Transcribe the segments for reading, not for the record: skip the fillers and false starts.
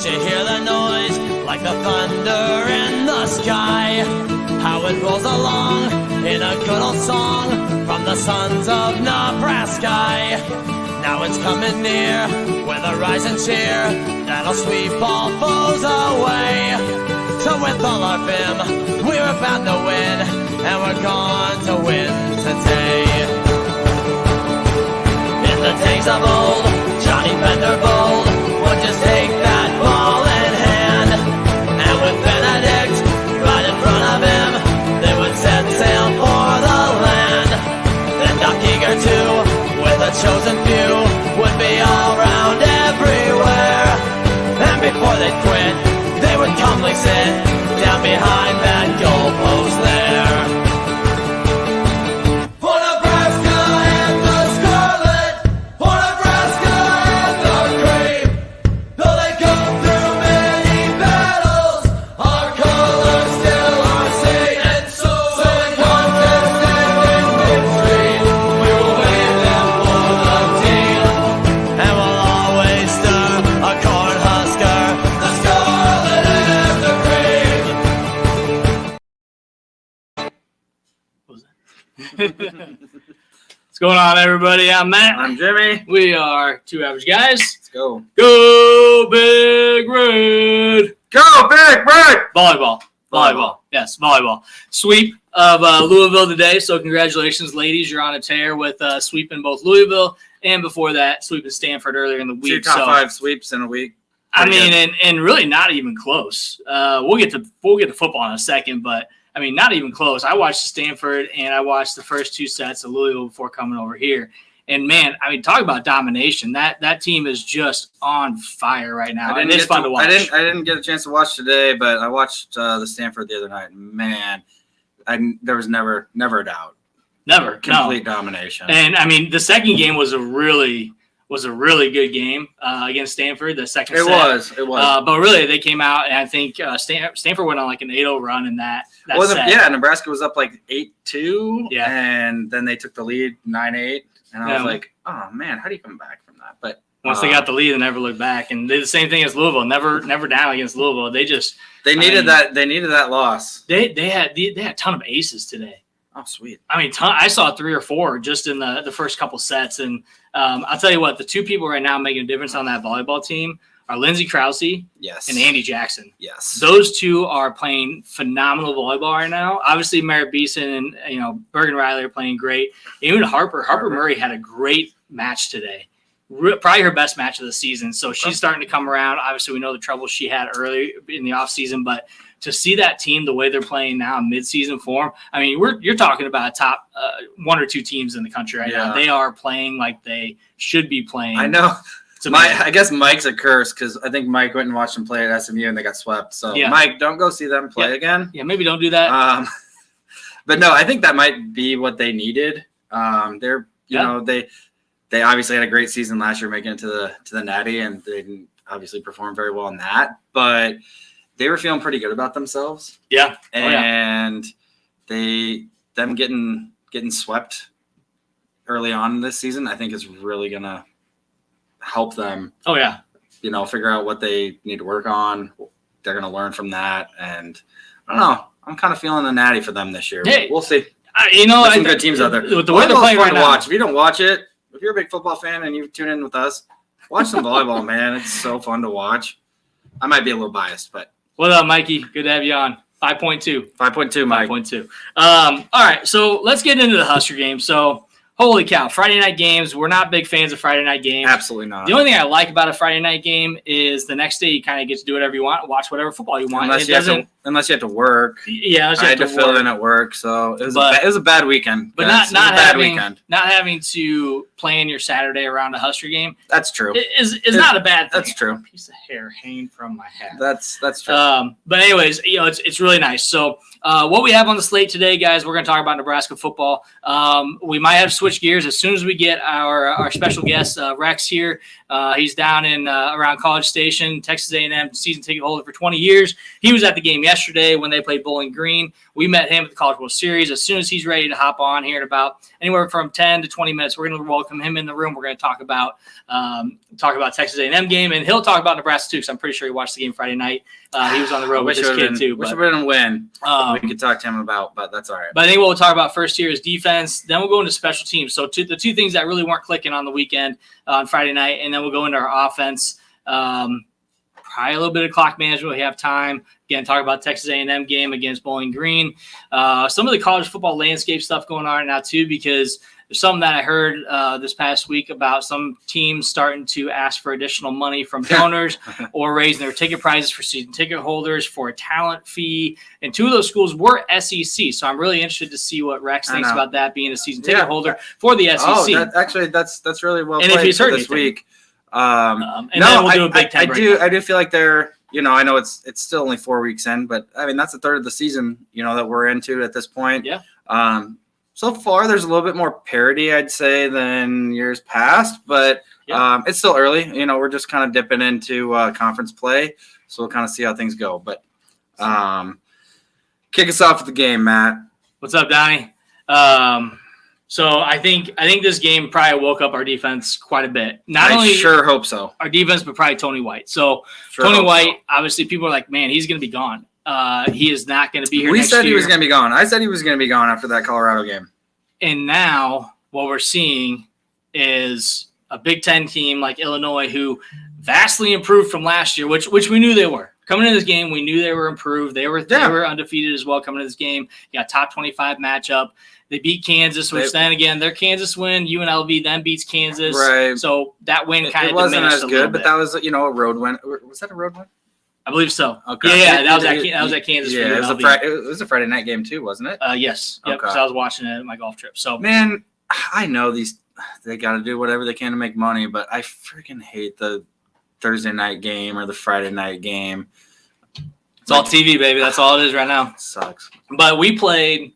you hear the noise like the thunder in the sky? How it rolls along in a good old song from the sons of Nebraska. Now it's coming near with a rising cheer that'll sweep all foes away. So with all our vim, we're about to win, and we're going to win today. In the days of old, Johnny Vanderbold would just take that ball in hand, and with Benedict right in front of him, they would set sail for the land. Then Doc Eager too, with a chosen few, would be all round everywhere. And before they'd quit, they would calmly sit down behind that goalpost there. For Nebraska and the Scarlet, for Nebraska and the Cream, though they go through many battles, our colors still are seen. And so in contest and in victory, we will wave them for the team, and we'll always stir a Cornhusker, the Scarlet and the Cream. What's going on, everybody? I'm Matt. I'm Jimmy. We are Two Average Guys. Let's go. Go Big Red! Go, Big Red! Volleyball. Yes, volleyball. Sweep of Louisville today, so congratulations, ladies. You're on a tear with sweeping both Louisville and before that, sweeping Stanford earlier in the week. Two top five sweeps in a week. I mean, and really not even close. We'll get to football in a second, but I mean, not even close. I watched Stanford and I watched the first two sets of Louisville before coming over here. And man, I mean, talk about domination. That team is just on fire right now. And it's fun to watch. I didn't get a chance to watch today, but I watched the Stanford the other night. Man, there was never a doubt. Never. Complete domination. And I mean, the second game was a really good game against Stanford. The second set. It was. But really, they came out, and I think Stanford went on like an 8-0 run in that set. Yeah, Nebraska was up like 8-2, yeah, and then they took the lead 9-8, and I was like, oh man, how do you come back from that? But once they got the lead, they never looked back, and they did the same thing as Louisville. Never down against Louisville. They needed that loss. They had a ton of aces today. Oh, sweet. I mean, I saw 3 or 4 just in the first couple sets. And I'll tell you what, the two people right now making a difference on that volleyball team are Lindsey Krause and Andy Jackson. Yes. Those two are playing phenomenal volleyball right now. Obviously, Merritt Beeson and, Bergen Riley are playing great. Even Harper Murray had a great match today. Probably her best match of the season. So she's starting to come around. Obviously, we know the trouble she had early in the offseason, but to see that team the way they're playing now in midseason form, I mean, you're talking about a top 1 or 2 teams in the country right now. They are playing like they should be playing. I know. I guess Mike's a curse because I think Mike went and watched them play at SMU and they got swept. So, Mike, don't go see them play again. Yeah, maybe don't do that. But no, I think that might be what they needed. They obviously had a great season last year making it to the Natty, and they didn't obviously perform very well in that. But they were feeling pretty good about themselves. Yeah. And them getting swept early on this season, I think is really going to help them. Oh, yeah. Figure out what they need to work on. They're going to learn from that. And I don't know. I'm kind of feeling the Natty for them this year. Hey, we'll see. There's some good teams out there. With the way they're playing right now. If you don't watch it, if you're a big football fan and you tune in with us, watch some volleyball, man. It's so fun to watch. I might be a little biased, but. What up, Mikey? Good to have you on. 5.2. 5.2, Mike. 5.2. All right, so let's get into the Husker game. So, holy cow, Friday night games. We're not big fans of Friday night games. Absolutely not. The only thing I like about a Friday night game is the next day you kind of get to do whatever you want, watch whatever football you want. Unless you have to work. Yeah, I had to fill in at work, so it was a bad weekend. But not having to plan your Saturday around a Husker game. That's true. Is not a bad thing. That's true. A piece of hair hanging from my hat. That's true. But anyways, it's really nice. So what we have on the slate today, guys, we're going to talk about Nebraska football. We might have to switch gears as soon as we get our special guest Rex here. He's down in around College Station, Texas A&M season ticket holder for 20 years. He was at the game yesterday. yesterday when they played Bowling Green. We met him at the College World Series. As soon as he's ready to hop on here in about anywhere from 10 to 20 minutes, we're going to welcome him in the room. We're going to talk about Texas A&M game, and he'll talk about Nebraska too, because I'm pretty sure he watched the game Friday night. He was on the road with his kid too. Wish it would have been a win. We could talk to him about, but that's all right. But I think what we'll talk about first here is defense. Then we'll go into special teams. So the two things that really weren't clicking on the weekend on Friday night, and then we'll go into our offense. Probably a little bit of clock management. We have time. Again, talk about Texas A&M game against Bowling Green. Some of the college football landscape stuff going on right now too, because there's something that I heard this past week about some teams starting to ask for additional money from donors or raising their ticket prices for season ticket holders for a talent fee. And two of those schools were SEC. So I'm really interested to see what Rex thinks about that being a season ticket holder for the SEC. Oh, that's really well and played if he's heard this week. And then we'll do a Big Ten. I do feel like they're, I know it's still only 4 weeks in, but I mean, that's a third of the season, that we're into at this point. Yeah. So far, there's a little bit more parity, I'd say, than years past, but it's still early. We're just kind of dipping into conference play, so we'll kind of see how things go. But kick us off with the game, Matt. What's up, Donnie? So I think this game probably woke up our defense quite a bit. Not only sure hope so. Our defense, but probably Tony White. So Tony White, obviously, people are like, man, he's going to be gone. He is not going to be here next year. We said he was going to be gone. I said he was going to be gone after that Colorado game. And now what we're seeing is a Big Ten team like Illinois who vastly improved from last year, which we knew they were. Coming into this game, we knew they were improved. They were undefeated as well coming into this game. You got top 25 matchup. They beat Kansas, which then again, their Kansas win, UNLV then beats Kansas. Right. So that win kind of wasn't diminished as a little good, but bit. that was a road win. Was that a road win? I believe so. Okay. Yeah, that was at Kansas. Yeah, for it was a Friday night game too, wasn't it? Yes. Yep. Okay. Because I was watching it at my golf trip. So man, I know they got to do whatever they can to make money, but I freaking hate the Thursday night game or the Friday night game. It's all TV, baby. That's all it is right now. Sucks. But we played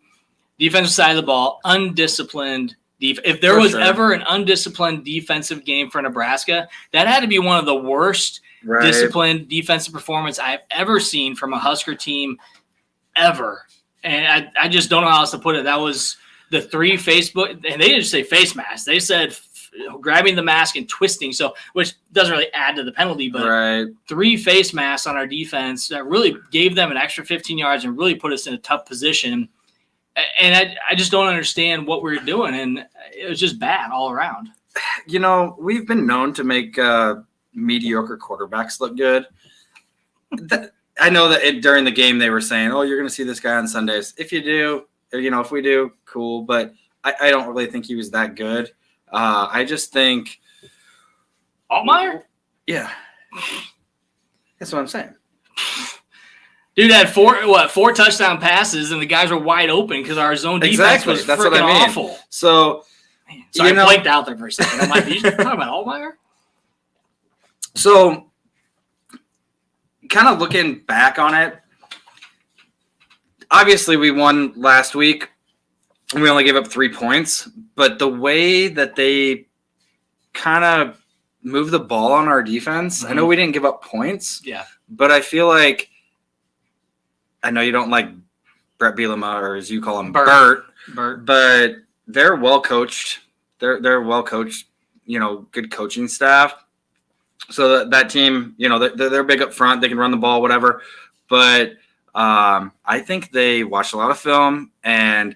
defensive side of the ball, undisciplined. If there was ever an undisciplined defensive game for Nebraska, that had to be one of the worst disciplined defensive performance I've ever seen from a Husker team ever. And I just don't know how else to put it. That was the 3 Facebook, and they didn't say face mask. They said grabbing the mask and twisting, which doesn't really add to the penalty, but 3 face masks on our defense that really gave them an extra 15 yards and really put us in a tough position. And I just don't understand what we're doing, and it was just bad all around. We've been known to make mediocre quarterbacks look good. I know that during the game they were saying, "Oh, you're going to see this guy on Sundays." If you do, if we do, cool. But I don't really think he was that good. I just think Altmaier. Yeah, that's what I'm saying. Dude had 4 touchdown passes, and the guys were wide open because our zone defense was freaking awful. So, I blanked out there for a second. I'm like, you talking about Altmaier? So, kind of looking back on it, obviously we won last week, and we only gave up 3 points. But the way that they kind of moved the ball on our defense, I know we didn't give up points. Yeah. But I feel like, I know you don't like Brett Bielema, or as you call him, Bert, but they're well coached. They're well coached, good coaching staff. So that team, they're big up front. They can run the ball, whatever. But I think they watched a lot of film, and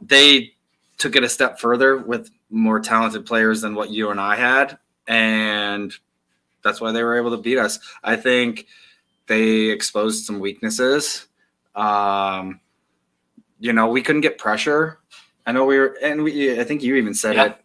they took it a step further with more talented players than what you and I had. And that's why they were able to beat us. I think they exposed some weaknesses. We couldn't get pressure. I know I think you even said it.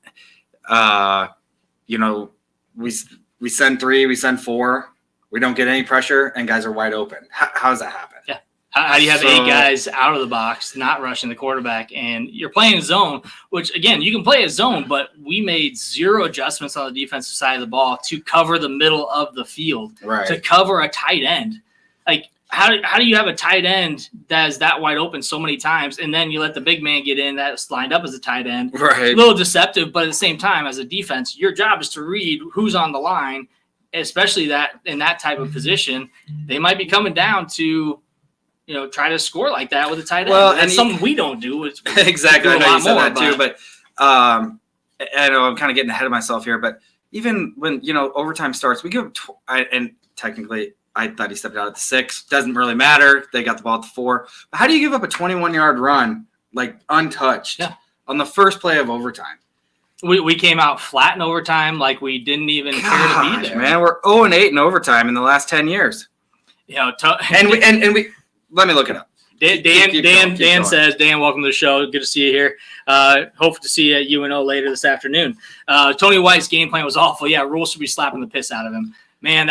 We send 3, we send 4, we don't get any pressure, and guys are wide open. How does that happen? Yeah. How do you have 8 guys out of the box, not rushing the quarterback, and you're playing zone, which, again, you can play a zone, but we made 0 adjustments on the defensive side of the ball to cover the middle of the field, to cover a tight end. Like, how do you have a tight end that is that wide open so many times, and then you let the big man get in that's lined up as a tight end? Right. A little deceptive, but at the same time, as a defense, your job is to read who's on the line, especially that in that type of position. They might be coming down to try to score like that with a tight end. Well, and something we don't do. Exactly. I know you said that too, but I know I'm kind of getting ahead of myself here, but even when, overtime starts, we give and technically I thought he stepped out at the 6. Doesn't really matter. They got the ball at the 4. But how do you give up a 21-yard run, like untouched on the first play of overtime? We came out flat in overtime, like we didn't even care to be there. Man, we're 0-8 in overtime in the last 10 years. And we let me look it up. Dan says, Dan, welcome to the show. Good to see you here. Hope to see you at UNO later this afternoon. Tony White's game plan was awful. Yeah, Rule should be slapping the piss out of him. Man,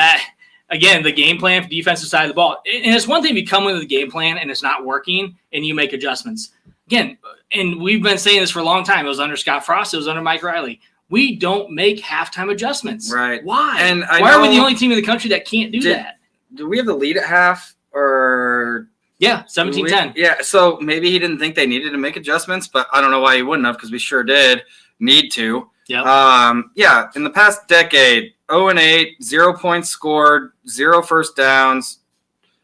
again, the game plan for defensive side of the ball. And it's one thing if you come with a game plan and it's not working and you make adjustments. Again, and we've been saying this for a long time. It was under Scott Frost. It was under Mike Riley. We don't make halftime adjustments. Right. Why? And why are we the only team in the country that can't do that? Do we have the lead at half or? Yeah, 17-10. Yeah, so maybe he didn't think they needed to make adjustments, but I don't know why he wouldn't have because we sure did need to. Yep. In the past decade, 0-8, 0 points scored, 0 first downs.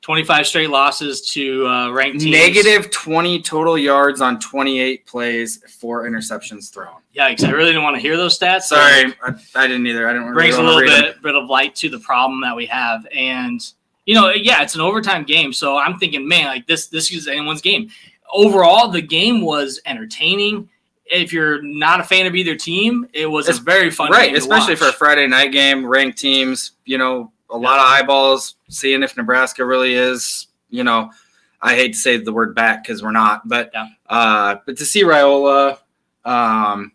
25 straight losses to ranked teams. Negative 20 total yards on 28 plays, 4 interceptions thrown. Yikes, I really didn't want to hear those stats. Sorry, I didn't either. I didn't really brings a little bit of light to the problem that we have. And, it's an overtime game. So I'm thinking, man, like this is anyone's game. Overall, the game was entertaining. If you're not a fan of either team, it was a very fun game. Right, especially for a Friday night game, ranked teams, a lot of eyeballs, seeing if Nebraska really is, I hate to say the word back because we're not, but to see Raiola, and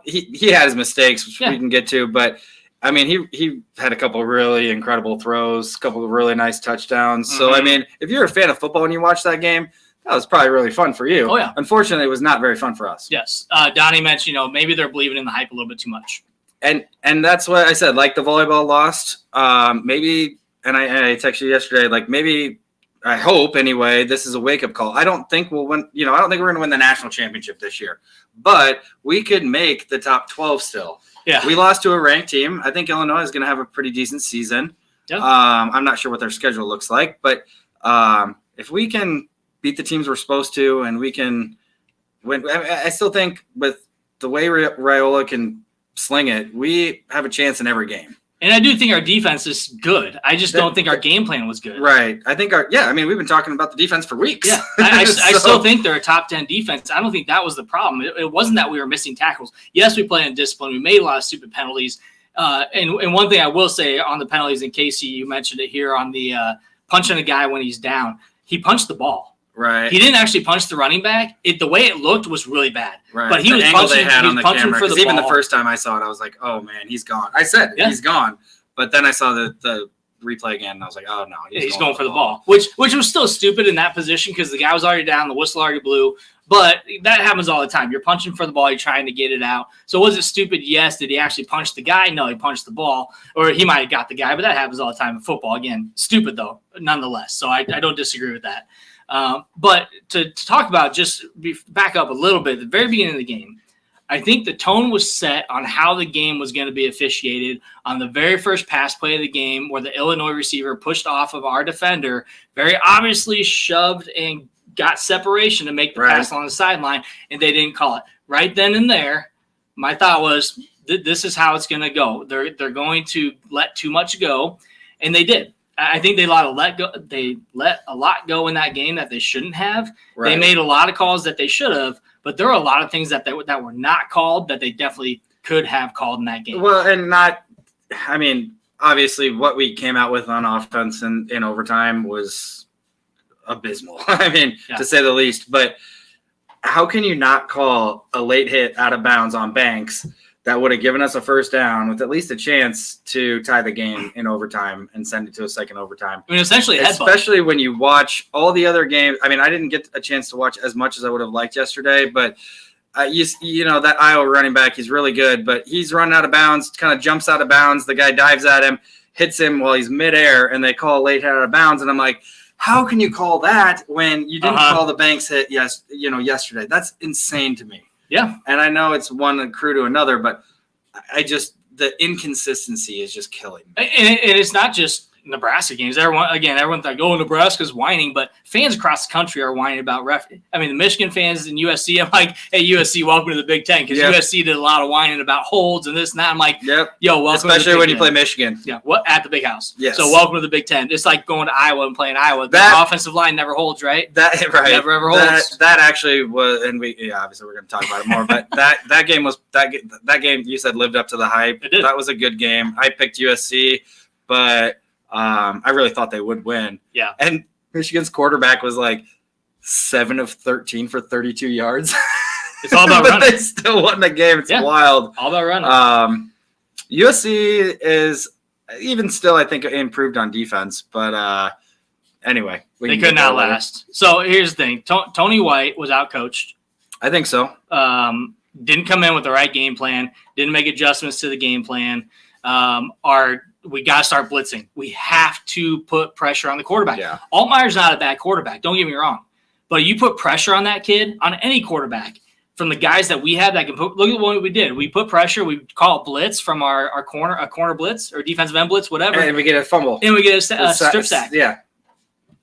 he had his mistakes, which we can get to, but I mean, he had a couple of really incredible throws, a couple of really nice touchdowns. Mm-hmm. So, I mean, if you're a fan of football and you watch that game, that was probably really fun for you. Oh, yeah. Unfortunately, it was not very fun for us. Yes. Donnie mentioned, maybe they're believing in the hype a little bit too much. And that's what I said, like the volleyball lost, maybe, and I texted you yesterday, like maybe, I hope anyway, this is a wake-up call. I don't think we'll win, I don't think we're going to win the national championship this year, but we could make the top 12 still. Yeah. We lost to a ranked team. I think Illinois is going to have a pretty decent season. Yeah. I'm not sure what their schedule looks like, but if we can beat the teams we're supposed to and we can win, I still think with the way Raiola can sling it, we have a chance in every game. And I do think our defense is good. I just don't think our game plan was good. Right. I think we've been talking about the defense for weeks. Yeah. I still think they're a top 10 defense. I don't think that was the problem. It wasn't that we were missing tackles. Yes, we play in discipline. We made a lot of stupid penalties. And one thing I will say on the penalties, in case you mentioned it here on the punching a guy when he's down, he punched the ball. Right. He didn't actually punch the running back. The way it looked was really bad. Right. But he was punching for the ball. Even the first time I saw it, I was like, oh, man, he's gone. I said he's gone. But then I saw the replay again, and I was like, oh, no. He's going for the ball. Which was still stupid in that position because the guy was already down. The whistle already blew. But that happens all the time. You're punching for the ball. You're trying to get it out. So was it stupid? Yes. Did he actually punch the guy? No, he punched the ball. Or he might have got the guy. But that happens all the time in football. Again, stupid, though, nonetheless. So I don't disagree with that. But to talk about, just back up a little bit, at the very beginning of the game, I think the tone was set on how the game was going to be officiated on the very first pass play of the game where the Illinois receiver pushed off of our defender, very obviously shoved and got separation to make the pass on the sideline, and they didn't call it. Right then and there, my thought was, this is how it's going to go. They're going to let too much go, and they did. I think they let a lot go in that game that they shouldn't have. Right. They made a lot of calls that they should have, but there were a lot of things that were not called that they definitely could have called in that game. Well, and obviously what we came out with on offense in overtime was abysmal. To say the least. But how can you not call a late hit out of bounds on Banks that would have given us a first down with at least a chance to tie the game in overtime and send it to a second overtime? Essentially, especially when you watch all the other games. I didn't get a chance to watch as much as I would have liked yesterday, but that Iowa running back, he's really good, but he's run out of bounds, kind of jumps out of bounds. The guy dives at him, hits him while he's midair, and they call a late hit out of bounds. And I'm like, how can you call that when you didn't call the Banks hit yesterday? That's insane to me. Yeah. And I know it's one crew to another, but the inconsistency is just killing me. And it's not just Nebraska games. Everyone's like, oh, Nebraska's whining, but fans across the country are whining about ref. I mean, the Michigan fans and USC, I'm like, hey, USC, welcome to the Big Ten, because USC did a lot of whining about holds and this and that. I'm like, yo, welcome. Especially to the when Big you play Michigan. Yeah, what at the Big House. Yes. So welcome to the Big Ten. It's like going to Iowa and playing Iowa. The offensive line never holds, right? Never ever holds. That actually was, and obviously we're going to talk about it more. But that game you said lived up to the hype. It did. That was a good game. I picked USC, but I really thought they would win. Yeah. And Michigan's quarterback was like 7 of 13 for 32 yards. It's all about but running. They still won the game. It's wild. All about running. USC is even still, I think, improved on defense. But anyway. They could not last. So here's the thing. Tony White was outcoached. I think so. Didn't come in with the right game plan. Didn't make adjustments to the game plan. We got to start blitzing. We have to put pressure on the quarterback. Yeah. Altmaier's not a bad quarterback. Don't get me wrong. But you put pressure on that kid, on any quarterback, from the guys that we have that can put – look at what we did. We put pressure. We call it blitz from our corner blitz or defensive end blitz, whatever. And we get a fumble. And we get a strip sack. Yeah.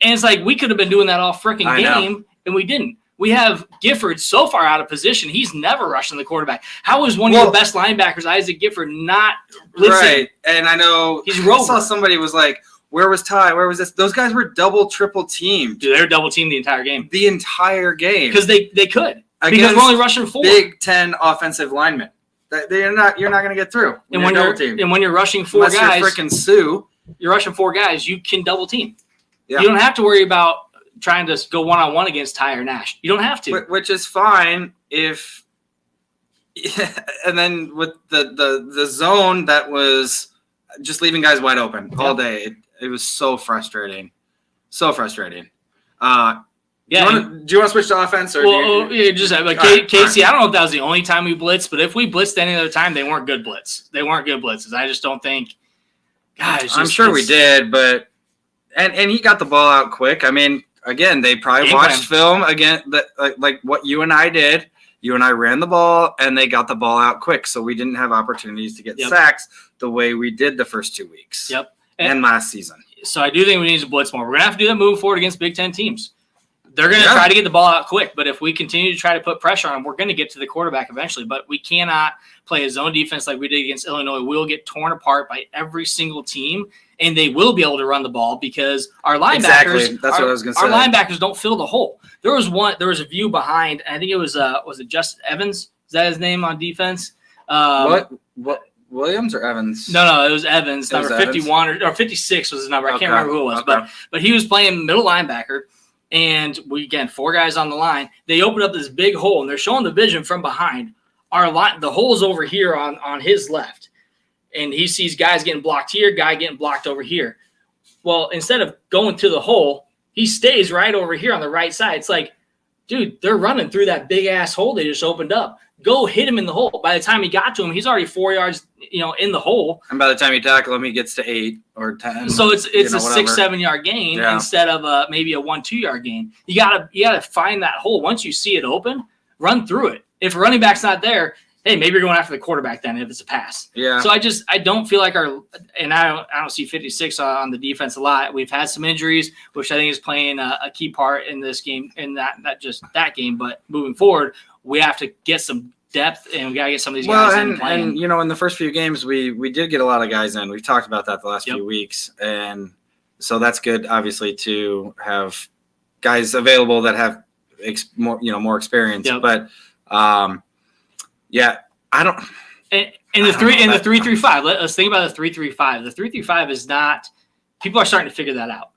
And it's like we could have been doing that all freaking game, and we didn't. We have Gifford so far out of position. He's never rushing the quarterback. How is one of your best linebackers, Isaac Gifford, not blitzing? Right. And I know he's I saw somebody was like, where was Ty? Where was this? Those guys were double, triple teamed. Dude, they were double teamed the entire game. The entire game. Because they could. Because we're only rushing 4. Big 10 offensive linemen. You're not going to get through. And when you're rushing 4 Unless guys, you're freaking Sue. You're rushing 4 guys, you can double team. Yeah. You don't have to worry about trying to go one-on-one against Ty or Nash. You don't have to. Which is fine if – and then with the zone that was just leaving guys wide open all day, it was so frustrating. So frustrating. Do you want to switch to offense? Or Casey, I don't know if that was the only time we blitzed, but if we blitzed any other time, they weren't good blitz. They weren't good blitzes. I just don't think – guys, I'm sure we did, but – and he got the ball out quick. I mean – again, they probably watched film again, like what you and I did. You and I ran the ball, and they got the ball out quick, so we didn't have opportunities to get sacks the way we did the first 2 weeks. Yep. And last season. So I do think we need to blitz more. We're going to have to do that moving forward against Big Ten teams. They're going to try to get the ball out quick, but if we continue to try to put pressure on them, we're going to get to the quarterback eventually. But we cannot play a zone defense like we did against Illinois. We'll get torn apart by every single team, and they will be able to run the ball because our linebackers, That's what I was going to say. Our linebackers don't fill the hole. There was a view behind. I think it was it Justin Evans? Is that his name on defense? What Williams or Evans? No, it was Evans. Number 51 or 56 was his number. I can't remember who it was, but he was playing middle linebacker. And we, again, 4 guys on the line. They open up this big hole, and they're showing the vision from behind. The hole's over here on his left. And he sees guys getting blocked here, guy getting blocked over here. Well, instead of going to the hole, he stays right over here on the right side. It's like, dude, they're running through that big-ass hole they just opened up. Go hit him in the hole. By the time he got to him, he's already 4 yards, in the hole. And by the time you tackle him, he gets to 8 or 10. So it's a 6-7 yard gain instead of maybe a 1-2 yard gain. You gotta find that hole. Once you see it open, run through it. If a running back's not there, hey, maybe you're going after the quarterback then if it's a pass. Yeah. So I don't feel like I don't see 56 on the defense a lot. We've had some injuries, which I think is playing a key part in this game, in not just that game, but moving forward, we have to get some depth and we got to get some of these guys in playing. And in the first few games, we did get a lot of guys in. We've talked about that the last few weeks. And so that's good, obviously, to have guys available that have more experience. Yep. But I don't. And the 3-3-5. Let's think about the 3-3-5. The 3-3-5 is not. People are starting to figure that out.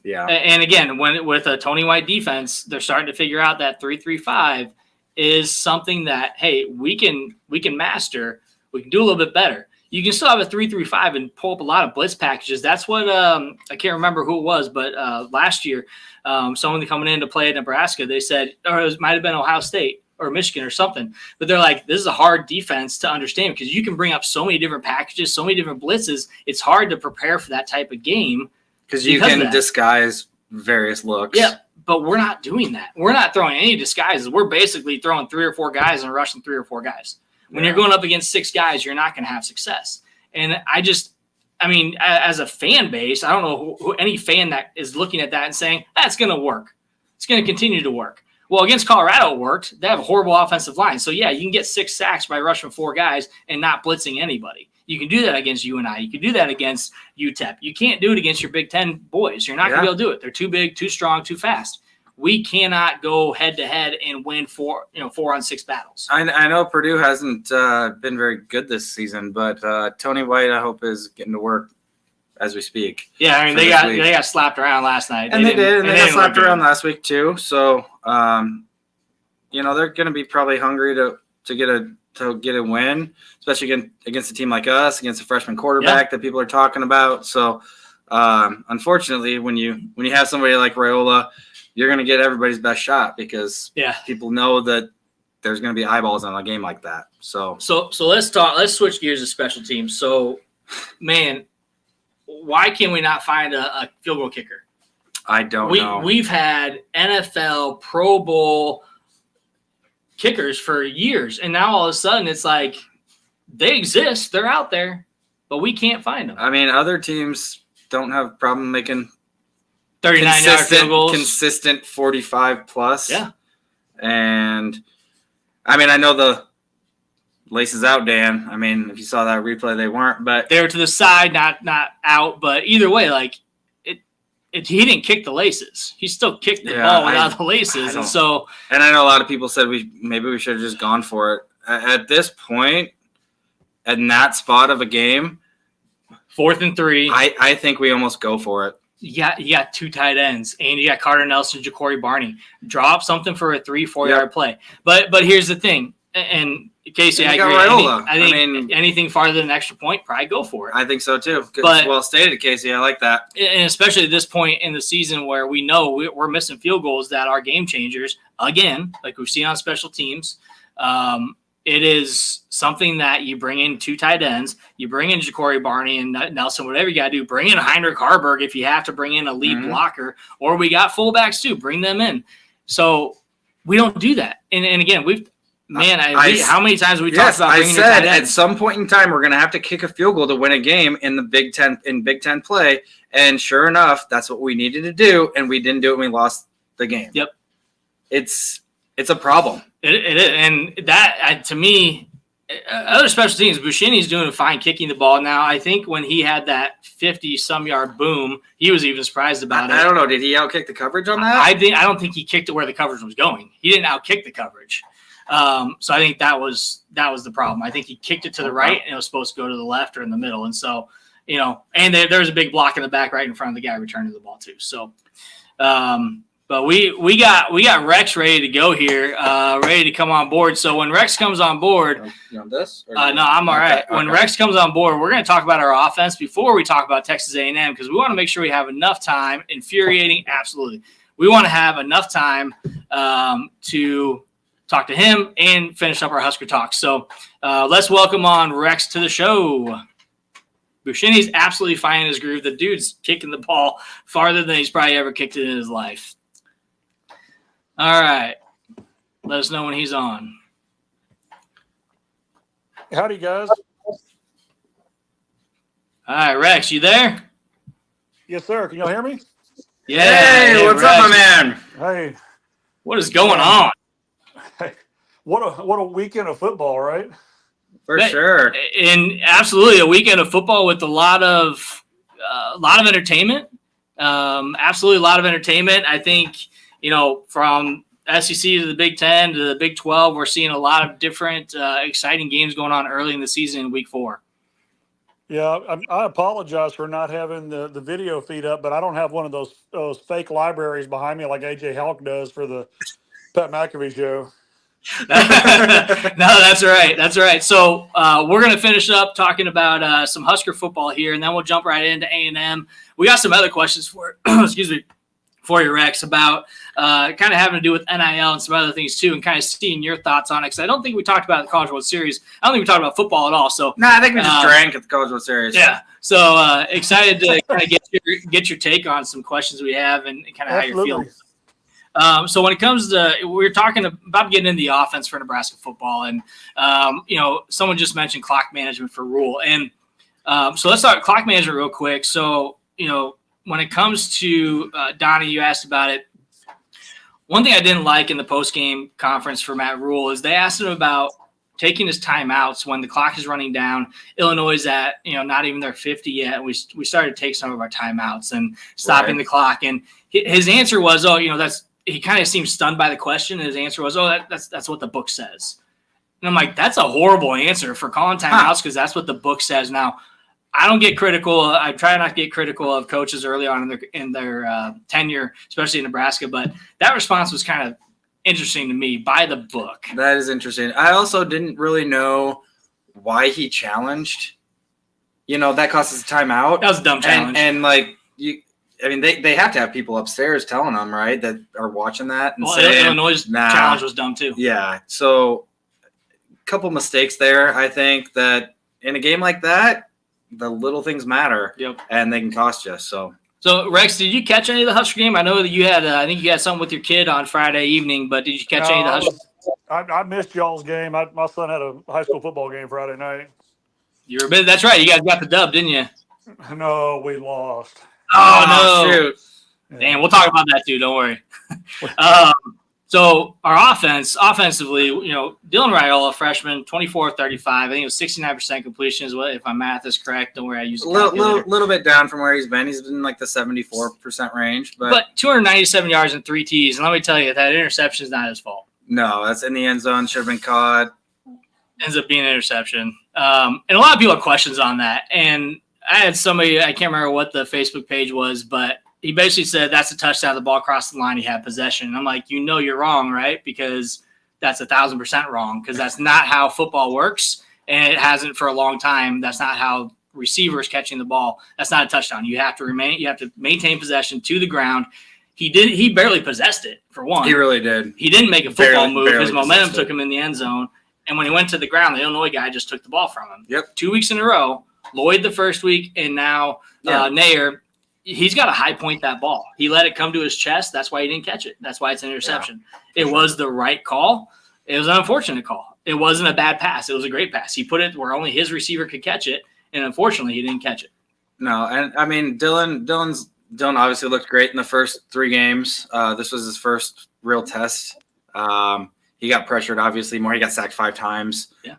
Yeah. And again, with a Tony White defense, they're starting to figure out that 3-3-5 is something that, hey, we can master. We can do a little bit better. You can still have a 3-3-5 and pull up a lot of blitz packages. That's what I can't remember who it was, but last year, someone coming in to play at Nebraska, they said, or it might have been Ohio State or Michigan or something, but they're like, this is a hard defense to understand because you can bring up so many different packages, so many different blitzes. It's hard to prepare for that type of game because you can disguise various looks. Yeah. But we're not doing that. We're not throwing any disguises. We're basically throwing 3 or 4 guys and rushing 3 or 4 guys. When you're going up against 6 guys, you're not going to have success. And I mean, as a fan base, I don't know who any fan that is looking at that and saying, that's going to work. It's going to continue to work. Well, against Colorado, it worked. They have a horrible offensive line. So, yeah, you can get 6 sacks by rushing 4 guys and not blitzing anybody. You can do that against UNI. You can do that against UTEP. You can't do it against your Big Ten boys. You're not going to be able to do it. They're too big, too strong, too fast. We cannot go head-to-head and win 4-on-6 battles. I know Purdue hasn't been very good this season, but Tony White, I hope, is getting to work as we speak. Yeah, I mean, they got slapped around last night. And they got slapped around last week too. So, they're going to be probably hungry to get a win, especially against a team like us, against a freshman quarterback that people are talking about. So, unfortunately, when you have somebody like Raiola, you're going to get everybody's best shot because people know that there's going to be eyeballs on a game like that. So let's switch gears to special teams. So, man, why can we not find a field goal kicker? I don't know. We've had NFL Pro Bowl kickers for years, and now all of a sudden it's like they exist, they're out there, but we can't find them. I mean, other teams don't have a problem making 39-yard field goals, consistent 45 plus. Yeah, and I mean, I know the laces out, Dan. I mean, if you saw that replay, they weren't, but they were to the side, not out. But either way, like he didn't kick the laces. He still kicked the ball without the laces, and I know a lot of people said maybe we should have just gone for it. At this point, in that spot of a game, 4th and 3, I think we almost go for it. Yeah, you got 2 tight ends, and you got Carter Nelson, Ja'Cory Barney. Drop something for a 3-4 yard play. But here's the thing, and Casey, I agree. I think anything farther than an extra point, probably go for it. I think so too. But well stated, Casey. I like that. And especially at this point in the season where we know we're missing field goals that are game changers again, like we've seen on special teams. It is something that you bring in 2 tight ends, you bring in Ja'Cory Barney and Nelson, whatever you got to do. Bring in Heinrich Harburg if you have to bring in a lead blocker, or we got fullbacks too. Bring them in. So we don't do that. And again, how many times have we talked about bringing your tight ends? At some point in time, we're going to have to kick a field goal to win a game in the Big Ten play. And sure enough, that's what we needed to do, and we didn't do it, and we lost the game. Yep. It's a problem. It is, and that to me, other special teams, Bushini's doing fine kicking the ball now. I think when he had that 50-some yard boom, he was even surprised about it. I don't know. Did he outkick the coverage on that? I don't think he kicked it where the coverage was going. He didn't outkick the coverage. So I think that was the problem. I think he kicked it to the right, and it was supposed to go to the left or in the middle. And so, and there's a big block in the back right in front of the guy returning the ball too. So, but we got Rex ready to go here, ready to come on board. So when Rex comes on board, you on this? No, I'm all right. Okay. When Rex comes on board, we're going to talk about our offense before we talk about Texas A&M, because we want to make sure we have enough time. Infuriating, absolutely. We want to have enough time to talk to him and finish up our Husker talk. So let's welcome on Rex to the show. Bushini's absolutely fine in his groove. The dude's kicking the ball farther than he's probably ever kicked it in his life. All right. Let us know when he's on. Howdy, guys. All right, Rex, you there? Yes, sir. Can y'all hear me? Yeah. Hey, what's Rex. up, my man? Hey. What is going on? Hey, what a weekend of football, right? For sure. And absolutely a weekend of football with a lot of entertainment. Absolutely a lot of entertainment. I think, from SEC to the Big Ten to the Big 12, we're seeing a lot of different exciting games going on early in the season in Week 4. Yeah, I apologize for not having the video feed up, but I don't have one of those fake libraries behind me like AJ Hawk does for the Pat McAfee show. No, that's right. That's right. So we're going to finish up talking about some Husker football here, and then we'll jump right into A&M. We got some other questions for you, Rex, about kind of having to do with NIL and some other things too, and kind of seeing your thoughts on it. Because I don't think we talked about the College World Series. I don't think we talked about football at all. So I think we just drank at the College World Series. Yeah. So excited to kind of get your take on some questions we have and kind of how you're feeling. So when it comes to, we're talking about getting into the offense for Nebraska football, and someone just mentioned clock management for Rule, and So let's start clock management real quick. So, when it comes to Donnie, you asked about it. One thing I didn't like in the post-game conference for Matt Rule is they asked him about taking his timeouts when the clock is running down. Illinois is at, not even their 50 yet. We started to take some of our timeouts and stopping the clock. And his answer was, he kind of seemed stunned by the question. And his answer was, that's what the book says. And I'm like, that's a horrible answer for calling timeouts because that's what the book says. Now, I don't get critical. I try not to get critical of coaches early on in their tenure, especially in Nebraska. But that response was kind of interesting to me, by the book. That is interesting. I also didn't really know why he challenged. That cost us a timeout. That was a dumb challenge. And they have to have people upstairs telling them, right, that are watching that. And saying, Illinois' challenge was dumb too. Yeah. So a couple mistakes there. I think that in a game like that, the little things matter. Yep. And they can cost you. So Rex, did you catch any of the Husker game? I know that you had, I think you had something with your kid on Friday evening, but did you catch any of the Husker? I missed y'all's game. My son had a high school football game Friday night. That's right. You guys got the dub, didn't you? No, we lost. Oh, no. Shoot. Damn, we'll talk about that too. Don't worry. So our offensively, Dylan Raiola, freshman, 24-35. I think it was 69% completion is what, if my math is correct. Don't worry, I used a little bit down from where he's been. He's been like the 74% range. But 297 yards and 3 Ts. And let me tell you, that interception is not his fault. No, that's in the end zone. Should have been caught. Ends up being an interception. And a lot of people have questions on that. And I had somebody, I can't remember what the Facebook page was, but he basically said that's a touchdown. The ball crossed the line. He had possession. And I'm like, you're wrong, right? Because that's 1,000% wrong because that's not how football works. And it hasn't for a long time. That's not how receivers catching the ball. That's not a touchdown. You have to maintain possession to the ground. He barely possessed it, for one. He really did. He didn't make a football move. Barely his momentum took him in the end zone. And when he went to the ground, the Illinois guy just took the ball from him. Yep. 2 weeks in a row. Lloyd the first week, and now Nair. He's got to high point that ball. He let it come to his chest. That's why he didn't catch it. That's why it's an interception. Yeah, it was the right call. It was an unfortunate call. It wasn't a bad pass. It was a great pass. He put it where only his receiver could catch it, and unfortunately, he didn't catch it. No, and I mean, Dylan obviously looked great in the first 3 games. This was his first real test. He got pressured, obviously, more. He got sacked 5 times. Yeah.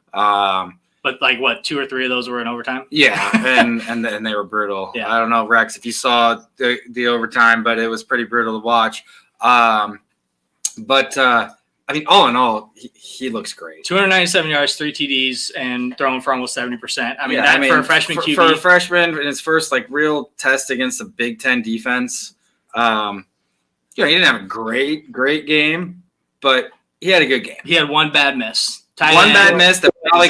But 2 or 3 of those were in overtime? Yeah, and they were brutal. Yeah. I don't know, Rex, if you saw the overtime, but it was pretty brutal to watch. But I mean, all in all, he looks great. 297 yards, 3 TDs, and throwing for almost 70%. For a freshman QB. For a freshman in his first real test against a Big Ten defense, he didn't have a great game, but he had a good game. He had one bad miss. Bad miss that probably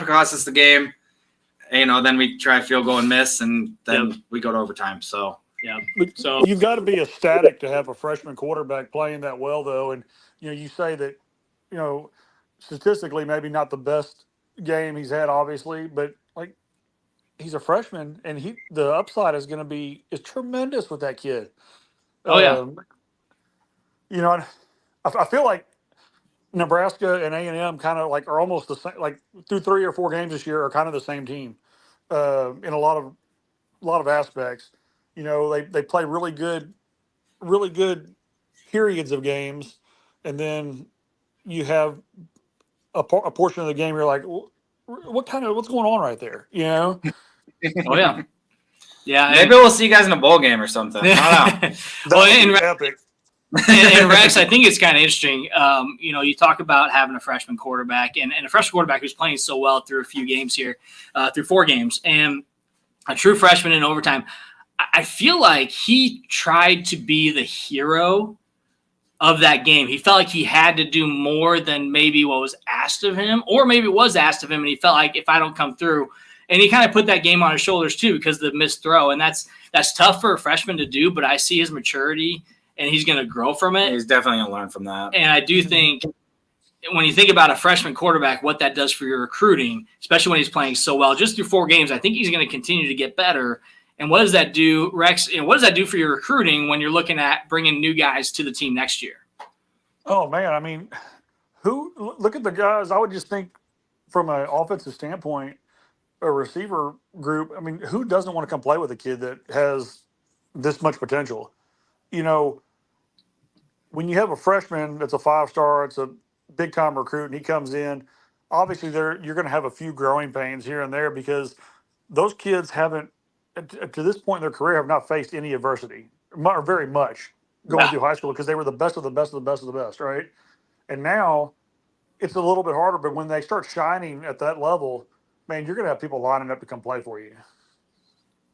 cost us the game. Then we try a field goal and miss, and then we go to overtime. So yeah. So you've got to be ecstatic to have a freshman quarterback playing that well, though. And you say that, statistically maybe not the best game he's had, obviously, but he's a freshman, and the upside is going to is tremendous with that kid. Oh yeah. I feel like Nebraska and A&M kind of are almost the same. Through 3 or 4 games this year are kind of the same team in a lot of aspects. They play really good periods of games, and then you have a portion of the game you're like, what's going on right there? Oh yeah. Yeah. Maybe we'll see you guys in a bowl game or something. I don't know. Epic. and Rex, I think it's kind of interesting. You talk about having a freshman quarterback and a freshman quarterback who's playing so well through a few games here, through 4 games, and a true freshman in overtime. I feel like he tried to be the hero of that game. He felt like he had to do more than maybe what was asked of him, or maybe it was asked of him, and he felt like if I don't come through, and he kind of put that game on his shoulders too because of the missed throw, and that's tough for a freshman to do. But I see his maturity. And he's going to grow from it. He's definitely going to learn from that. And I do think when you think about a freshman quarterback, what that does for your recruiting, especially when he's playing so well, just through 4 games, I think he's going to continue to get better. And what does that do, Rex? What does that do for your recruiting when you're looking at bringing new guys to the team next year? Oh, man. I mean, look at the guys. I would just think from an offensive standpoint, a receiver group. I mean, who doesn't want to come play with a kid that has this much potential? You know, when you have a freshman that's a 5-star, it's a big time recruit, and he comes in. Obviously, you're going to have a few growing pains here and there because those kids haven't, to this point in their career, have not faced any adversity or very much going through high school because they were the best of the best of the best of the best, right? And now it's a little bit harder, but when they start shining at that level, man, you're going to have people lining up to come play for you.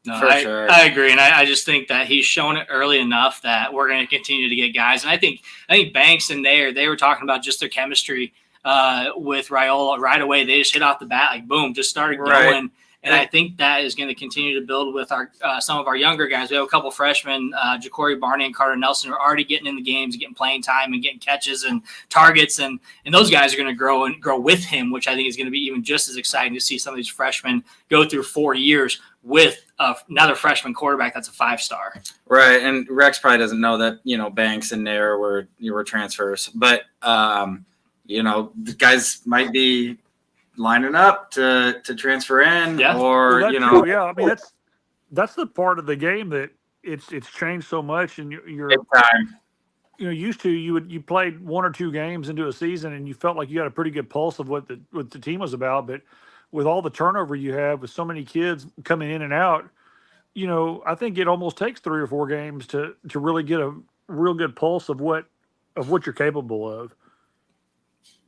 No, For sure. I agree, and I just think that he's shown it early enough that we're going to continue to get guys. And I think Banks and they were talking about just their chemistry with Raiola right away. They just hit off the bat, like boom, just started going. Right. And I think that is going to continue to build with our some of our younger guys. We have a couple freshmen, Ja'Cory Barney and Carter Nelson, who are already getting in the games, getting playing time, and getting catches and targets. And those guys are going to grow with him, which I think is going to be even just as exciting to see some of these freshmen go through 4 years with another freshman quarterback that's a 5-star. Right, and Rex probably doesn't know that Banks and Nair were transfers, but the guys might be lining up to transfer in, or True. Yeah, I mean that's the part of the game that it's changed so much, and you're big time. Used to you played 1 or 2 games into a season and you felt like you had a pretty good pulse of what the team was about, but with all the turnover you have, with so many kids coming in and out, I think it almost takes 3 or 4 games to really get a real good pulse of what you're capable of.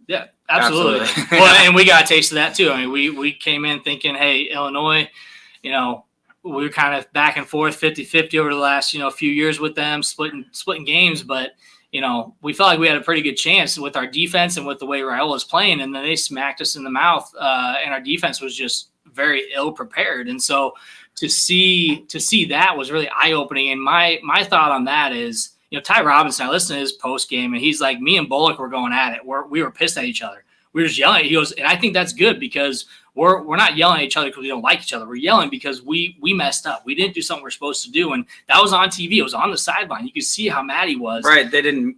Yeah, absolutely. Well, and we got a taste of that too. I mean, we came in thinking, hey, Illinois, we were kind of back and forth 50-50 over the last, few years with them, splitting games, but we felt like we had a pretty good chance with our defense and with the way Raiola was playing, and then they smacked us in the mouth, and our defense was just very ill prepared. And so to see that was really eye-opening. And my thought on that is, Ty Robinson, I listened to his post game, and he's like, me and Bullock were going at it. We were pissed at each other. We were just yelling. He goes, and I think that's good because we're not yelling at each other because we don't like each other. We're yelling because we messed up. We didn't do something we're supposed to do, and that was on TV. It was on the sideline. You could see how mad he was. Right. They didn't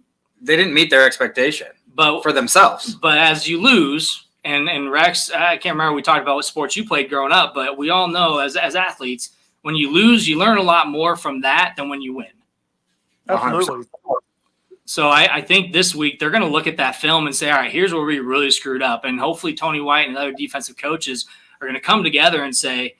meet their expectation, for themselves. But as you lose, and Rex, I can't remember, we talked about what sports you played growing up, but we all know as athletes, when you lose, you learn a lot more from that than when you win. Absolutely. 100%. So I think this week they're going to look at that film and say, all right, here's where we really screwed up. And hopefully Tony White and other defensive coaches are going to come together and say,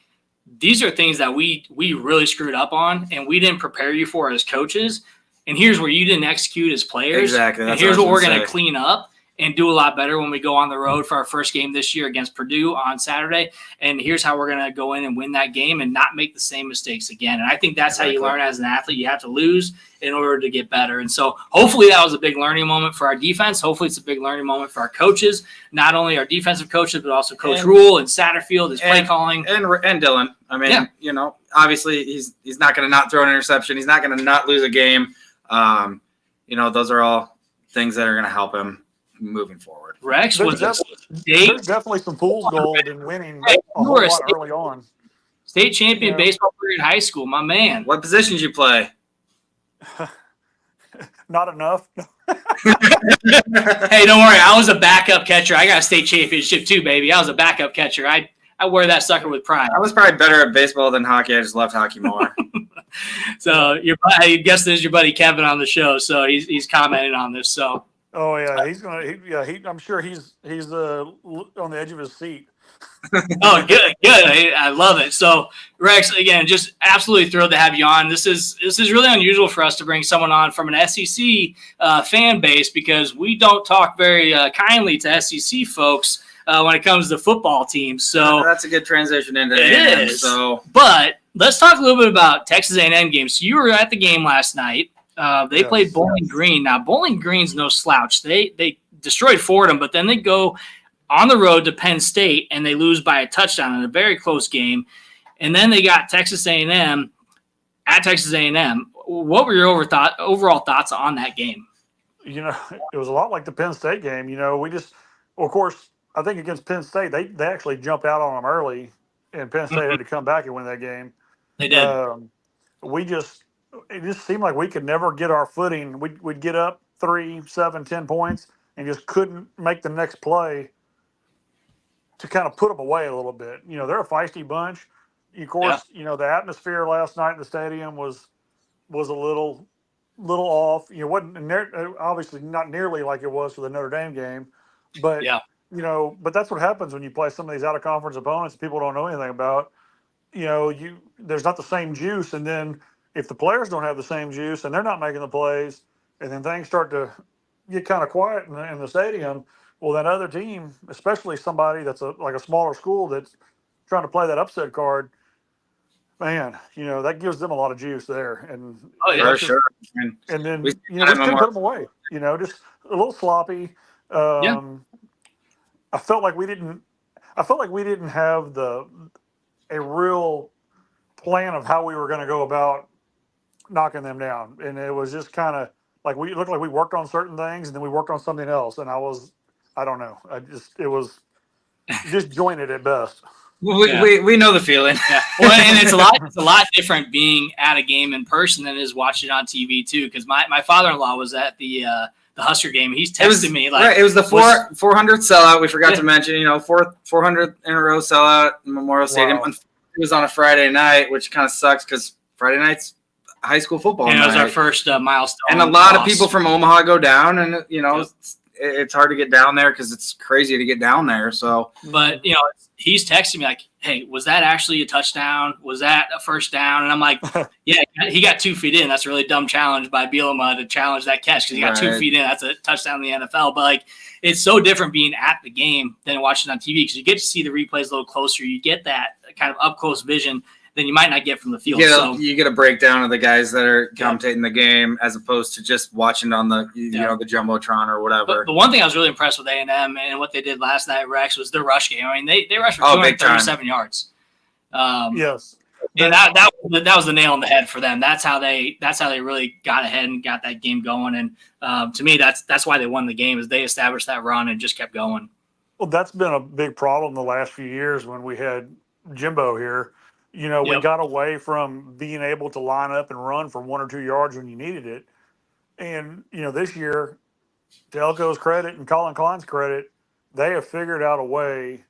these are things that we really screwed up on and we didn't prepare you for as coaches. And here's where you didn't execute as players. Exactly. And here's what we're going to clean up and do a lot better when we go on the road for our first game this year against Purdue on Saturday. And here's how we're going to go in and win that game and not make the same mistakes again. And I think that's how you learn as an athlete. You have to lose in order to get better. And so hopefully that was a big learning moment for our defense. Hopefully it's a big learning moment for our coaches, not only our defensive coaches, but also Coach Rule and Satterfield, his play calling. And Dylan. I mean, obviously he's not going to not throw an interception. He's not going to not lose a game. Those are all things that are going to help him moving forward. Rex was there's definitely some fool's gold in winning a whole lot early on. State champion baseball player in high school, my man. What positions you play? Not enough. Hey, don't worry. I was a backup catcher. I got a state championship too, baby. I was a backup catcher. I wear that sucker with pride. I was probably better at baseball than hockey. I just loved hockey more. So I guess there's your buddy Kevin on the show. So he's commenting on this. So. Oh yeah, he's gonna. I'm sure he's on the edge of his seat. Oh, good. I love it. So, Rex, again, just absolutely thrilled to have you on. This is really unusual for us to bring someone on from an SEC fan base because we don't talk very kindly to SEC folks when it comes to football teams. So that's a good transition into it. Is. But let's talk a little bit about Texas A&M games. So you were at the game last night. They played Bowling Green. Now, Bowling Green's no slouch. They destroyed Fordham, but then they go on the road to Penn State, and they lose by a touchdown in a very close game. And then they got Texas A&M at Texas A&M. What were your overall thoughts on that game? It was a lot like the Penn State game. Of course, I think against Penn State, they actually jumped out on them early, and Penn State had to come back and win that game. They did. It just seemed like we could never get our footing. We'd get up 3, 7, 10 points and just couldn't make the next play to kind of put them away a little bit. You know, they're a feisty bunch. Of course, you know, the atmosphere last night in the stadium was a little off. You know, wasn't obviously not nearly like it was for the Notre Dame game, but Yeah. you know, but that's what happens when you play some of these out of conference opponents that people don't know anything about. You know, there's not the same juice, and then if the players don't have the same juice and they're not making the plays, and then things start to get kind of quiet in the stadium, well, that other team, especially somebody that's like a smaller school that's trying to play that upset card, man, you know, that gives them a lot of juice there. And Oh, yeah, For sure. and then We you know, just couldn't put them away. You know, just a little sloppy. Yeah. I felt like we didn't have a real plan of how we were going to go about knocking them down, and it was just kind of like it looked like we worked on certain things and then we worked on something else, and I don't know, it was disjointed at best. We know the feeling. Yeah. Well, and it's a lot different being at a game in person than it is watching it on TV too. Because my father-in-law was at the Husker game. He's texting me like, right. It was the 400th sellout. We forgot to mention, you know, 400th in a row sellout in Memorial Stadium. Wow. It was on a Friday night, which kind of sucks because Friday night's high school football and it was night. our first milestone. And a lot of people from Omaha go down, and you know, it's hard to get down there because it's crazy to get down there. So, but you know, he's texting me like, "Hey, was that actually a touchdown? Was that a first down?" And I'm like, "Yeah, he got 2 feet in. That's a really dumb challenge by Bielema to challenge that catch because he got 2 feet in. That's a touchdown in the NFL." But like, it's so different being at the game than watching on TV because you get to see the replays a little closer. You get that kind of up close vision than you might not get from the field. You get a breakdown of the guys that are commentating the game as opposed to just watching on the know, the jumbotron or whatever. But the one thing I was really impressed with A&M and what they did last night, Rex, was their rush game. I mean, they rushed for 237 yards. Yes, and that was the nail in the head for them. That's how they really got ahead and got that game going. And to me, that's why they won the game is they established that run and just kept going. well, that's been a big problem the last few years when we had Jimbo here. You know, we got away from being able to line up and run for 1 or 2 yards when you needed it. And, you know, this year, to Elko's credit and Colin Klein's credit, they have figured out a way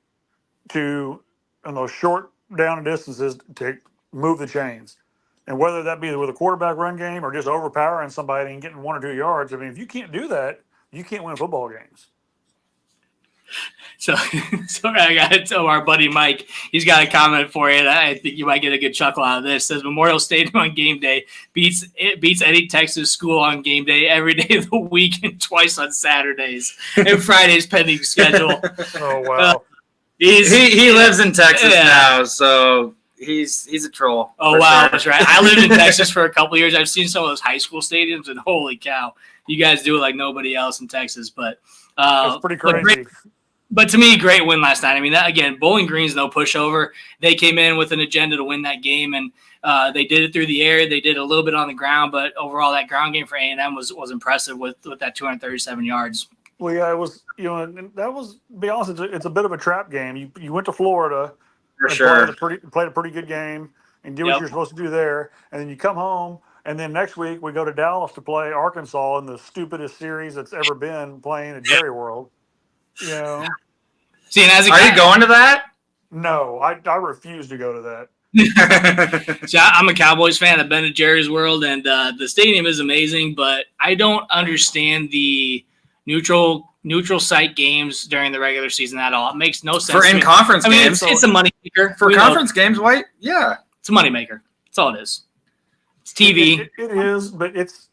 to, in those short down distances, to move the chains. And whether that be with a quarterback run game or just overpowering somebody and getting 1 or 2 yards, I mean, if you can't do that, you can't win football games. So I got to tell our buddy Mike, he's got a comment for you that I think you might get a good chuckle out of this. It says Memorial Stadium on game day beats any Texas school on game day every day of the week and twice on Saturdays and Fridays pending schedule. Oh, wow. He lives in Texas now, so he's a troll. Oh, wow. That's right. I lived in Texas for a couple of years. I've seen some of those high school stadiums, and holy cow, you guys do it like nobody else in Texas. But it's pretty crazy. But to me, great win last night. I mean, that again, Bowling Green's no pushover. They came in with an agenda to win that game, and they did it through the air. They did a little bit on the ground, but overall, that ground game for A&M was impressive with that 237 yards. Well, yeah, it was. You know, and that was. To be honest, it's a bit of a trap game. You went to Florida, for sure, played a pretty good game, and did what you're supposed to do there, and then you come home. And then next week we go to Dallas to play Arkansas in the stupidest series that's ever been playing at Jerry World. You know. See, and as are you going to that? No, I refuse to go to that. See, I'm a Cowboys fan. I've been to Jerry's World, and the stadium is amazing, but I don't understand the neutral site games during the regular season at all. It makes no sense for in-conference games. It's a money maker for conference games. White, it's a money maker. That's all it is. It's TV. It is, but it's,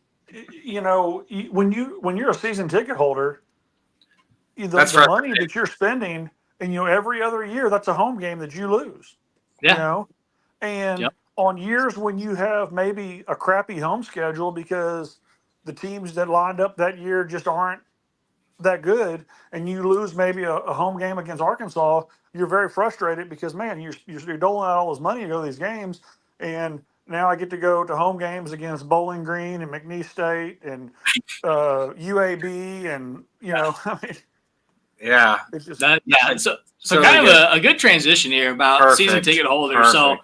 you know, when you're a season ticket holder, the money that you're spending, and you know, every other year that's a home game that you lose. Yeah. You know, and on years when you have maybe a crappy home schedule because the teams that lined up that year just aren't that good, and you lose maybe a home game against Arkansas, you're very frustrated because, man, you're doling out all this money to go to these games, and now I get to go to home games against Bowling Green and McNeese State and UAB, and you know, I mean, it's just so kind of a good transition here about season ticket holders. So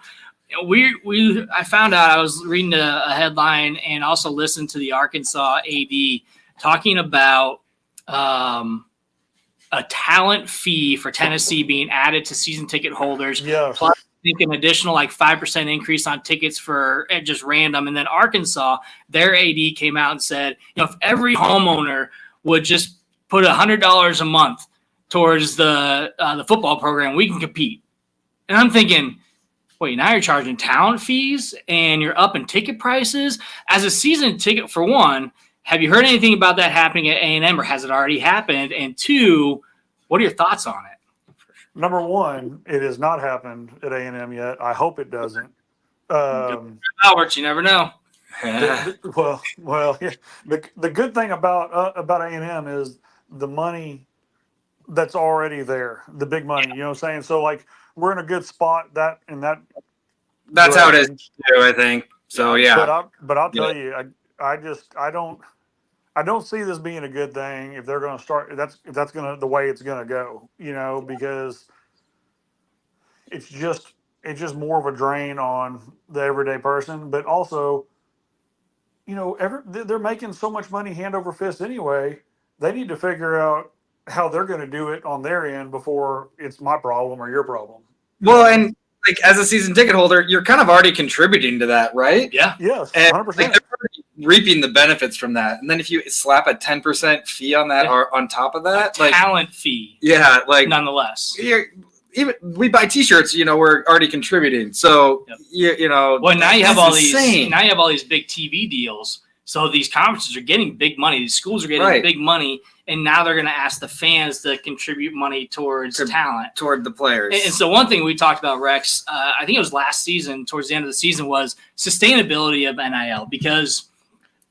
I found out, I was reading a headline and also listened to the Arkansas AD talking about a talent fee for Tennessee being added to season ticket holders. Yes. Plus, I think an additional 5% increase on tickets for just random. And then Arkansas, their AD came out and said, if every homeowner would just put $100 a month towards the football program, we can compete. And I'm thinking, wait, now you're charging talent fees and you're upping ticket prices? As a season ticket, for one, have you heard anything about that happening at A&M, or has it already happened? And two, what are your thoughts on it? Number one, it has not happened at A&M yet. I hope it doesn't. Alberts, you never know. Yeah. The good thing about A&M is the money that's already there, the big money. You know what I'm saying? So we're in a good spot that's how it is too, I think. So yeah. But I'll tell you, I don't see this being a good thing if they're going to start. If that's going to the way it's going to go, because it's just more of a drain on the everyday person. But also, they're making so much money hand over fist anyway. They need to figure out how they're going to do it on their end before it's my problem or your problem. Well, and as a season ticket holder, you're kind of already contributing to that, right? Yeah. Yes, and 100%. they're already reaping the benefits from that. And then if you slap a 10% fee on that or on top of that, talent fee. Yeah, nonetheless. Even we buy T-shirts, we're already contributing. So Well, now you have all these. Now you have all these big TV deals. So these conferences are getting big money. These schools are getting big money, and now they're going to ask the fans to contribute money towards talent, toward the players. And so one thing we talked about, Rex, I think it was last season, towards the end of the season, was sustainability of NIL. Because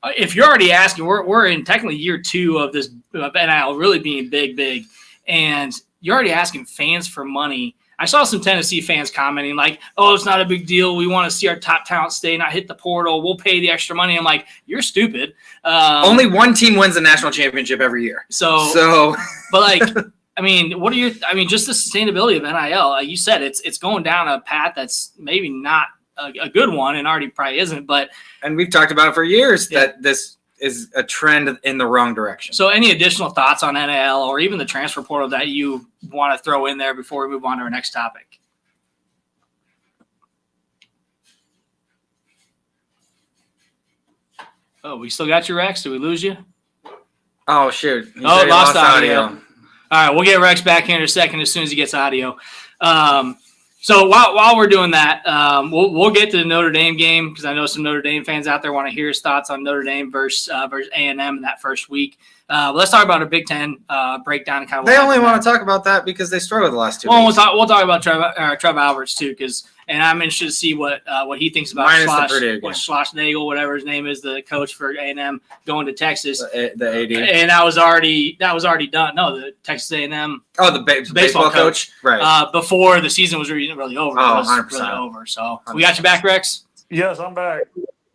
if you're already asking, we're in technically year 2 of this of NIL really being big, and you're already asking fans for money. I saw some Tennessee fans commenting oh, it's not a big deal. We want to see our top talent stay, not hit the portal. We'll pay the extra money. I'm like, you're stupid. Only one team wins the national championship every year. So, but what are your? Just the sustainability of NIL. Like you said, it's going down a path that's maybe not a good one, and already probably isn't. And we've talked about it for years that this is a trend in the wrong direction. So any additional thoughts on NIL or even the transfer portal that you want to throw in there before we move on to our next topic? Oh, we still got you, Rex? Did we lose you? Oh, shoot. Lost audio. All right, we'll get Rex back here in a second as soon as he gets audio. So while we're doing that, we'll get to the Notre Dame game, because I know some Notre Dame fans out there want to hear his thoughts on Notre Dame versus A&M in that first week. Let's talk about a Big Ten breakdown. And kind of they only want to talk about that because they struggled the last 2 weeks. We'll talk about Trev Alberts too, and I'm interested to see what he thinks about Schlossnagel, whatever his name is, the coach for A&M, going to Texas. The AD. And that was already done. No, the Texas A&M. Oh, the baseball coach. Right. Before the season was really over. Oh, it was 100%. really over. So 100%. We got you back, Rex? Yes, I'm back.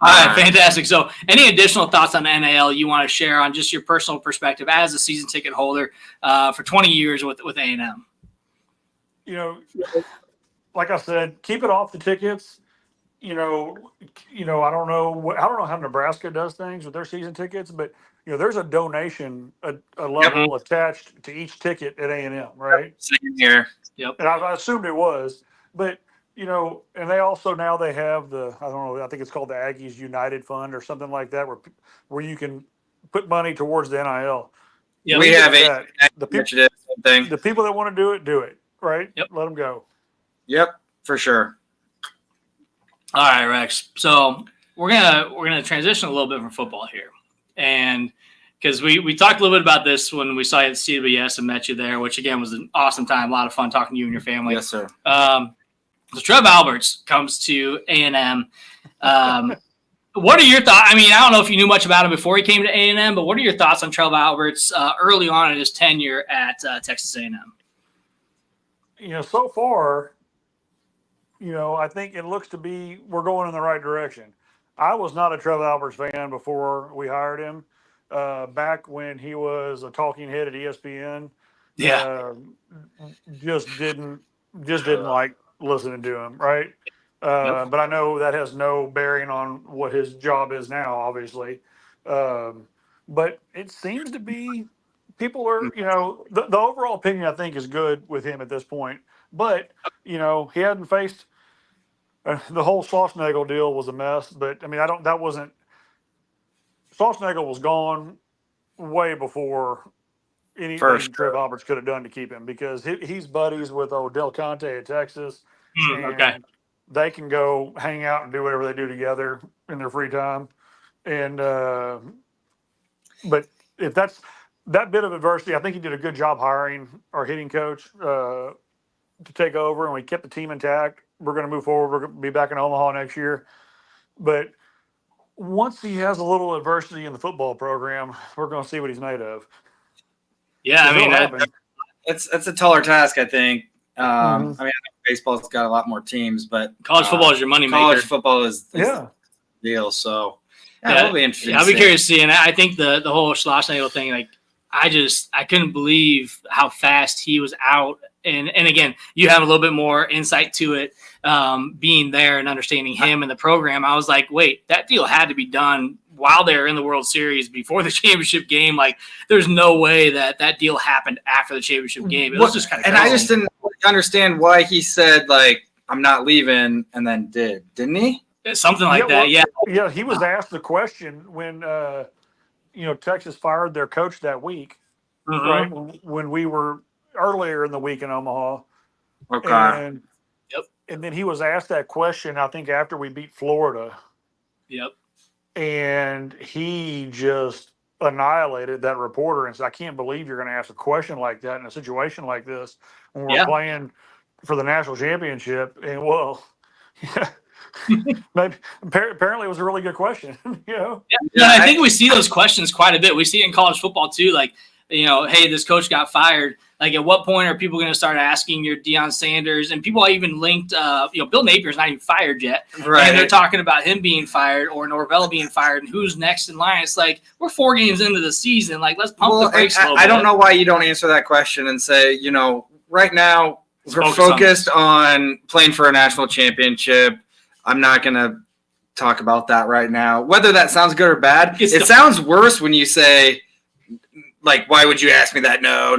All right, fantastic. So any additional thoughts on NIL you want to share on just your personal perspective as a season ticket holder for 20 years with A&M? Like I said, keep it off the tickets. I don't know how Nebraska does things with their season tickets, but there's a donation, a level attached to each ticket at A&M, right? Same here. Yep. And I assumed it was, but and they also now they have I think it's called the Aggies United Fund or something like that, where you can put money towards the NIL. Yeah, we have the people that want to do it, right? Yep. Let them go. Yep, for sure. All right, Rex. So we're gonna transition a little bit from football here, and because we talked a little bit about this when we saw you at CWS and met you there, which again was an awesome time, a lot of fun talking to you and your family. Yes, sir. So Trev Alberts comes to A&M. What are your thoughts? I don't know if you knew much about him before he came to A&M, but what are your thoughts on Trev Alberts early on in his tenure at Texas A&M? So far, I think it looks to be we're going in the right direction. I was not a Trev Alberts fan before we hired him. Back when he was a talking head at ESPN, just didn't like listening to him, right? But I know that has no bearing on what his job is now, obviously. But it seems to be people are, the overall opinion I think is good with him at this point. But he hadn't faced the whole Schlossnagle deal was a mess. But I mean, that wasn't Schlossnagle was gone way before anything Trev Alberts could have done to keep him, because he's buddies with Del Conte at Texas, Okay. and they can go hang out and do whatever they do together in their free time. And but if that's that bit of adversity, I think he did a good job hiring our hitting coach to take over, and we kept the team intact. We're going to move forward. We're going to be back in Omaha next year. But once he has a little adversity in the football program, we're going to see what he's made of. Yeah, I mean, it's a taller task, I think. I mean, I think baseball's got a lot more teams, but college football is your money maker. College football is the deal. So it'll be interesting. I'll be curious to see. And I think the whole Schlossnagle thing, like, I couldn't believe how fast he was out. And again, you have a little bit more insight to it, being there and understanding him and the program. I was like, wait, that deal had to be done while they're in the World Series before the championship game. Like, there's no way that deal happened after the championship game. It was just kind of crazy. And I just didn't understand why he said, like, I'm not leaving, and then didn't he? Something like that. Yeah. He was asked the question when, Texas fired their coach that week, right? When we were earlier in the week in Omaha. Okay. And then he was asked that question, I think, after we beat Florida. Yep. And he just annihilated that reporter and said, I can't believe you're going to ask a question like that in a situation like this when we're playing for the national championship. And maybe apparently it was a really good question. I think we see those questions quite a bit. We see it in college football too. Like, hey, this coach got fired. Like, at what point are people going to start asking your Deion Sanders? And people even linked, Bill Napier's not even fired yet. Right. And they're talking about him being fired or Norvell being fired and who's next in line. It's like, we're 4 games into the season. Like, let's pump the brakes a little bit. I don't know why you don't answer that question and say, right now we're focused on playing for a national championship. I'm not going to talk about that right now. Whether that sounds good or bad, it sounds worse when you say, like, why would you ask me that? No,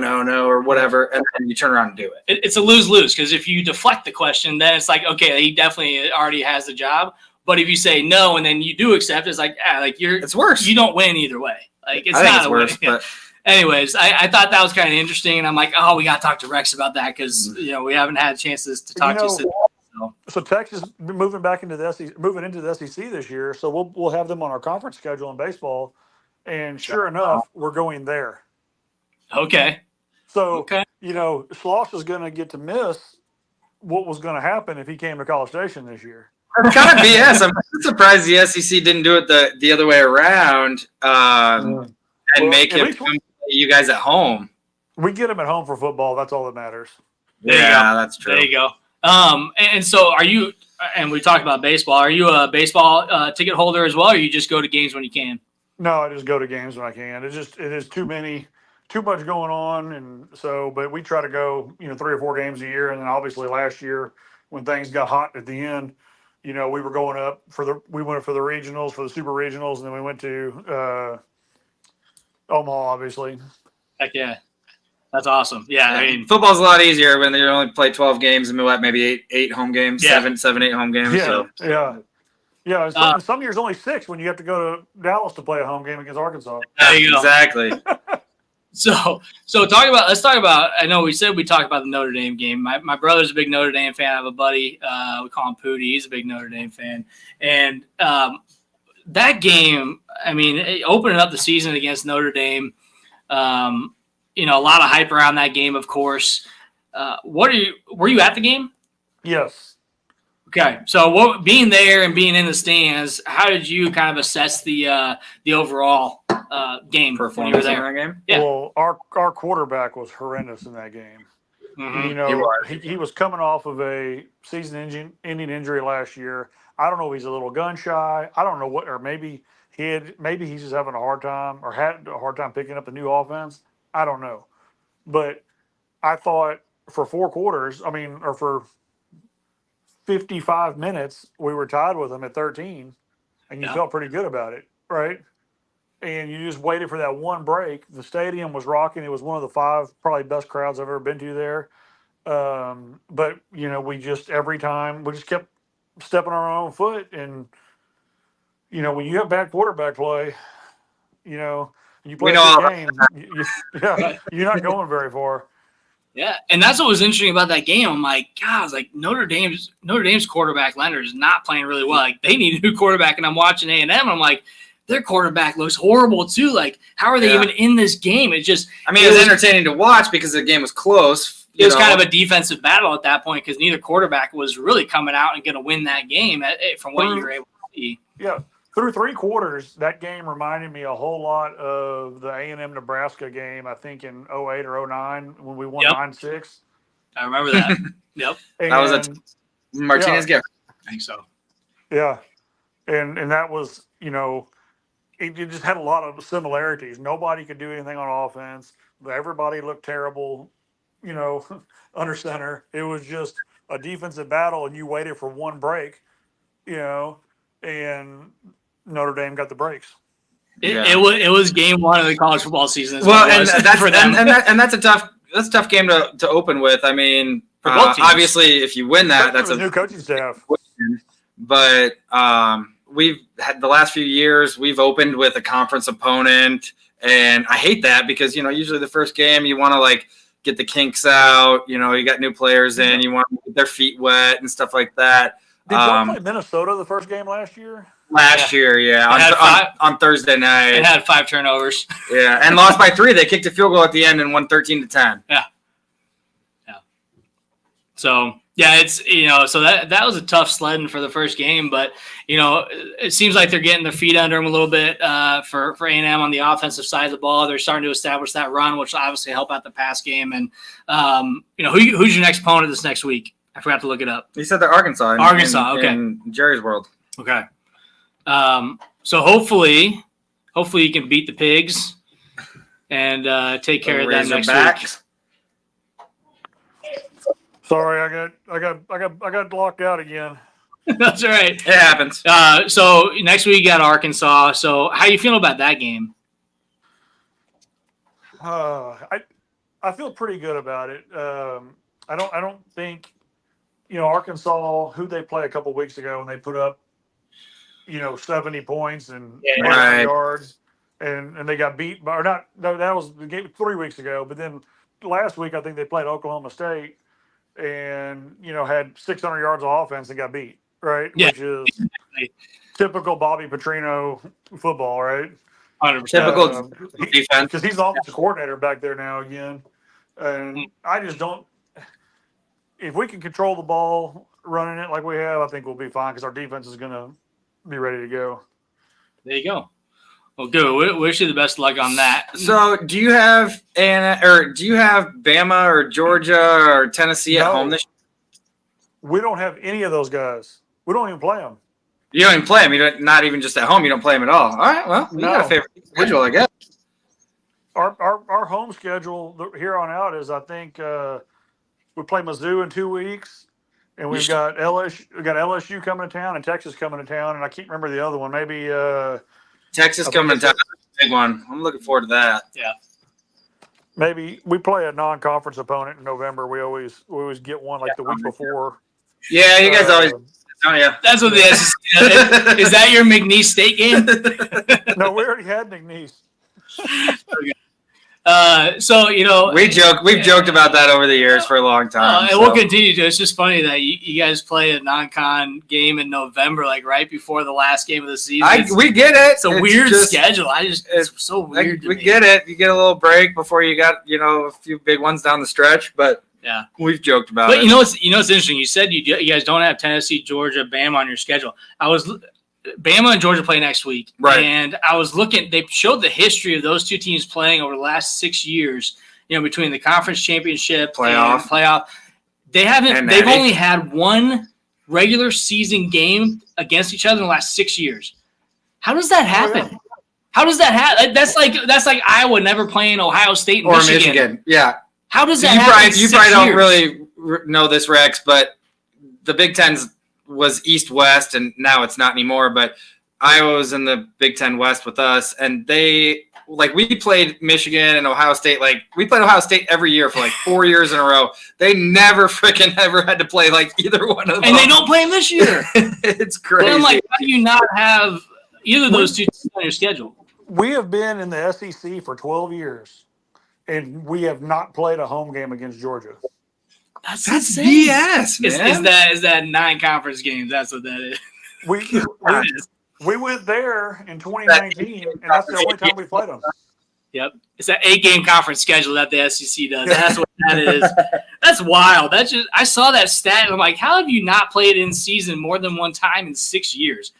or whatever. And then you turn around and do it. It's a lose-lose, because if you deflect the question, then it's like, okay, he definitely already has the job. But if you say no and then you do accept, it's like, it's worse. You don't win either way. Like, it's not a worse, win. But anyways, I thought that was kind of interesting. And I'm like, we got to talk to Rex about that, because, we haven't had chances to talk to you since. So Texas moving into the SEC this year, so we'll have them on our conference schedule in baseball, and sure enough, we're going there. Okay. So Schloss is going to get to miss what was going to happen if he came to College Station this year. It's kind of BS. I'm surprised the SEC didn't do it the other way around, and make him come play you guys at home. We get him at home for football. That's all that matters. Yeah, that's true. There you go. And so are you, and we talked about baseball, are you a baseball ticket holder as well, or you just go to games when you can? No, I just go to games when I can. It is too much going on. And so, but we try to go, 3 or 4 games a year. And then obviously last year when things got hot at the end, we were going up we went for the regionals, for the super regionals. And then we went to Omaha, obviously. Heck yeah. That's awesome. Yeah, I mean, football's a lot easier when they only play 12 games and maybe eight home games, 8 home games. Yeah. Some years only 6 when you have to go to Dallas to play a home game against Arkansas. There you go. Exactly. So let's talk about. I know we talked about the Notre Dame game. My brother's a big Notre Dame fan. I have a buddy. We call him Pootie. He's a big Notre Dame fan, and that game. I mean, opening up the season against Notre Dame. A lot of hype around that game, of course. Were you at the game? Yes. Okay. So being there and being in the stands, how did you kind of assess the overall game performance in that game? Yeah. Well, our quarterback was horrendous in that game. Mm-hmm. He was coming off of a season-ending injury last year. I don't know if he's a little gun shy. I don't know what, or maybe he's just having a hard time or had a hard time picking up the new offense. I don't know. But I thought for 4 quarters, or for 55 minutes, we were tied with them at 13, and you felt pretty good about it, right? and you just waited for that one break. The stadium was rocking. It was one of the 5 probably best crowds I've ever been to there. But we just every time we just kept stepping on our own foot, and when you have bad quarterback play, you play a good game, you're not going very far. Yeah, and that's what was interesting about that game. I'm like, God, I was like, Notre Dame's quarterback Leonard is not playing really well. Like, they need a new quarterback, and I'm watching A&M, and I'm like, their quarterback looks horrible too. Like, how are they even in this game? It was entertaining to watch because the game was close. It was kind of a defensive battle at that point because neither quarterback was really coming out and going to win that game from what you were able to see. Yeah. Through 3 quarters, that game reminded me a whole lot of the A&M Nebraska game, I think in 08 or 09 when we won 9-6. I remember that. Yep. That was a Martinez gift. I think so. Yeah. And that was, it just had a lot of similarities. Nobody could do anything on offense. Everybody looked terrible, under center. It was just a defensive battle, and you waited for one break, and Notre Dame got the breaks. It was game 1 of the college football season. Well, and that's a tough game to open with. I mean, obviously, if you win that, that's a new coaching staff. But we've had the last few years, we've opened with a conference opponent, and I hate that because usually the first game you want to get the kinks out. You got new players in, you want to get their feet wet and stuff like that. Did y'all play Minnesota the first game last year? Last year, on Thursday night. It had 5 turnovers. Yeah, and lost by 3. They kicked a field goal at the end and won 13-10. Yeah. So it's so that was a tough sledding for the first game, but it seems like they're getting their feet under them a little bit for A&M on the offensive side of the ball. They're starting to establish that run, which will obviously help out the pass game. And who's your next opponent this next week? I forgot to look it up. You said they're Arkansas. Okay. In Jerry's world. Okay. So hopefully you can beat the Pigs and take care of them next week. Sorry, I got blocked out again. That's all right. It happens. So next week you got Arkansas. So how you feeling about that game? I feel pretty good about it. I don't think Arkansas, who they play a couple weeks ago, and they put up 70 points and 100 yards, and they got beat by, or not. No, that was the game 3 weeks ago. But then last week I think they played Oklahoma State, and had 600 yards of offense and got beat. Right, which is typical Bobby Petrino football, right? 100%. Typical defense, because he's the offensive coordinator back there now again, and I just don't. If we can control the ball, running it like we have, I think we'll be fine because our defense is going to be ready to go. There you go. Well, good. Wish you the best of luck on that. So, do you have Bama or Georgia or Tennessee at home this year? We don't have any of those guys. We don't even play them. You don't even play them. Not even just at home. You don't play them at all. All right. Well, you got a favorite schedule, I guess. Our home schedule here on out is, I think, we play Mizzou in 2 weeks, and we've got LSU. We got LSU coming to town and Texas coming to town, and I can't remember the other one. Maybe Texas coming to town. Big one. I'm looking forward to that. Yeah. Maybe we play a non-conference opponent in November. We always get one the week before. Yeah, you guys always. Oh yeah, that's what the SEC is. That your McNeese State game? No, we already had McNeese. Okay. So we've joked about that over the years for a long time, and we'll continue to. It's just funny that you guys play a non-con game in November, right before the last game of the season. We get it. It's a weird schedule. It's so weird. We get it. You get a little break before you got a few big ones down the stretch, but yeah, we've joked about it. But what's interesting? You said you guys don't have Tennessee, Georgia, Bama on your schedule. Bama and Georgia play next week. Right. And I was looking, they showed the history of those two teams playing over the last 6 years, between the conference championship and playoff. They've only had one regular season game against each other in the last 6 years. How does that happen? Oh, yeah. How does that happen? That's like Iowa never playing Ohio State and Michigan. Yeah. How does that happen? You probably don't really know this, Rex, but the Big Ten's was East-West, and now it's not anymore. But Iowa was in the Big Ten West with us, and we played Michigan and Ohio State. Like, we played Ohio State every year for like 4 years in a row. They never freaking ever had to play like either one of them. And they don't play them this year. It's crazy. I'm like, how do you not have either of those two teams on your schedule? We have been in the SEC for 12 years, and we have not played a home game against Georgia. That's insane. BS, man. Is that 9 conference games? That's what that is. We went there in 2019, and that's the only time we played them. Yep. It's that 8-game conference schedule that the SEC does. That's what that is. That's wild. I saw that stat, and I'm like, how have you not played in season more than one time in 6 years?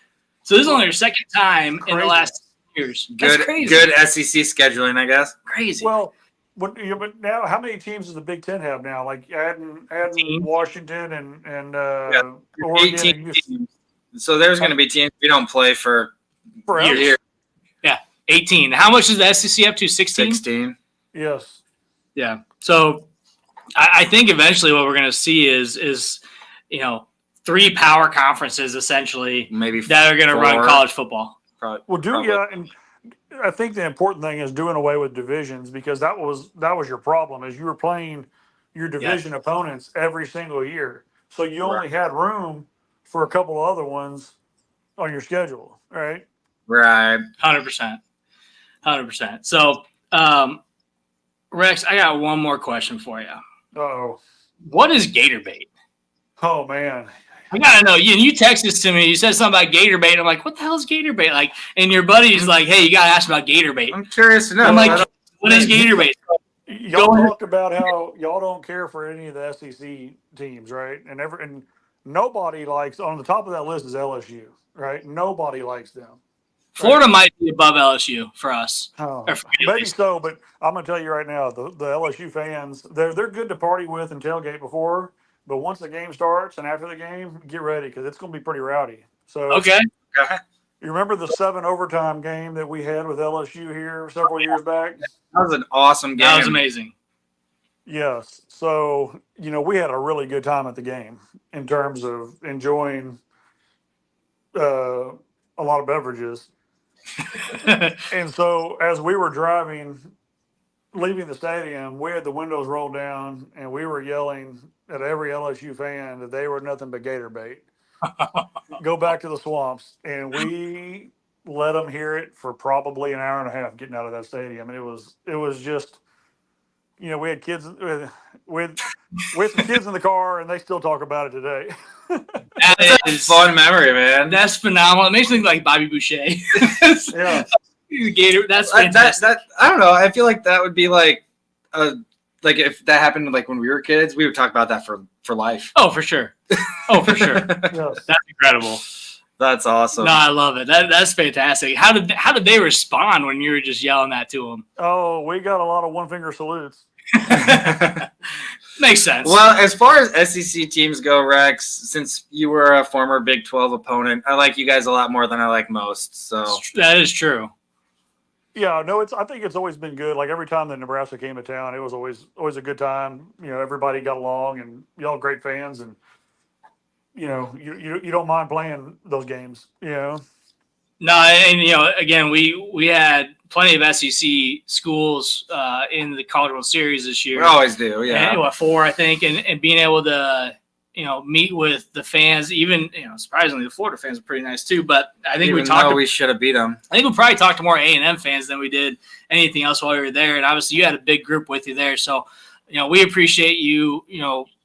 So this is only your second time in the last years. That's crazy. Good SEC scheduling, I guess. Crazy. Well, but now, how many teams does the Big Ten have now? Like adding Washington and Oregon. 18 teams. So there's going to be teams we don't play for years. Yeah, 18. How much is the SEC up to? 16? 16. Yes. Yeah. So I think eventually what we're going to see is 3 power conferences essentially maybe that are going to run college football. Probably. And I think the important thing is doing away with divisions, because that was your problem, is you were playing your division opponents every single year. So you only had room for a couple of other ones on your schedule, right? Right. 100%. 100%. So, Rex, I got one more question for you. Uh-oh. What is gator bait? Oh, man. I gotta know. You texted this to me. You said something about gator bait. I'm like, what the hell is gator bait? Like, and your buddy's like, hey, you gotta ask about gator bait. I'm curious to know. I'm like, what is gator bait? Y'all talked about how y'all don't care for any of the SEC teams, right? And nobody likes, on the top of that list is LSU, right? Nobody likes them. Florida might be above LSU for us. Oh, maybe so, but I'm gonna tell you right now, the LSU fans, they're good to party with and tailgate before. But once the game starts and after the game, get ready, because it's going to be pretty rowdy. So okay. You remember the 7 overtime game that we had with LSU here several years back? That was an awesome game. That was amazing. Yes. So, we had a really good time at the game in terms of enjoying a lot of beverages. And so as we were leaving the stadium, we had the windows rolled down, and we were yelling at every LSU fan that they were nothing but gator bait. Go back to the swamps. And we let them hear it for probably an hour and a half getting out of that stadium. And it was just, we had kids with some kids in the car, and they still talk about it today. That's a fun memory, man. That's phenomenal. It makes me think like Bobby Boucher. Yeah. Gator, that's fantastic. I don't know. I feel like that would be like if that happened like when we were kids, we would talk about that for life. Oh, for sure. Yes. That's incredible. That's awesome. No, I love it. That's fantastic. How did they respond when you were just yelling that to them? Oh, we got a lot of one-finger salutes. Makes sense. Well, as far as SEC teams go, Rex, since you were a former Big 12 opponent, I like you guys a lot more than I like most. So that is true. Yeah, no, I think it's always been good. Like every time that Nebraska came to town, it was always a good time. Everybody got along, and y'all great fans, and you don't mind playing those games. No, and again, we had plenty of SEC schools in the College World Series this year. We always do, yeah. And, 4, I think, and being able to meet with the fans, even surprisingly, the Florida fans are pretty nice too. But I think we should have beat them. I think we probably talked to more A&M fans than we did anything else while we were there. And obviously, you had a big group with you there, so we appreciate you.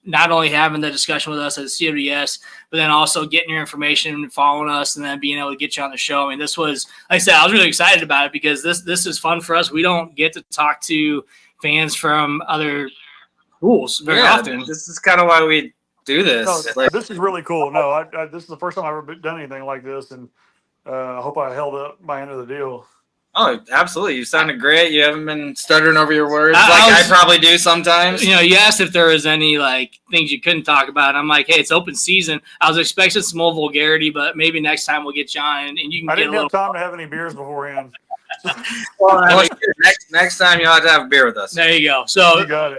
Not only having the discussion with us at CWS, but then also getting your information and following us, and then being able to get you on the show. I mean, this was, like I said, I was really excited about it because this is fun for us. We don't get to talk to fans from other schools very often. This is kind of why we do this. No, this is really cool. No, this is the first time I've ever done anything like this, and I hope I held up my end of the deal. Oh, absolutely. You sounded great. You haven't been stuttering over your words I probably do sometimes. You asked if there was any things you couldn't talk about. I'm like, hey, it's open season. I was expecting some more vulgarity, but maybe next time we'll get you on and you can I didn't have time to have any beers beforehand. Next time you'll have to have a beer with us. There you go. So you got it.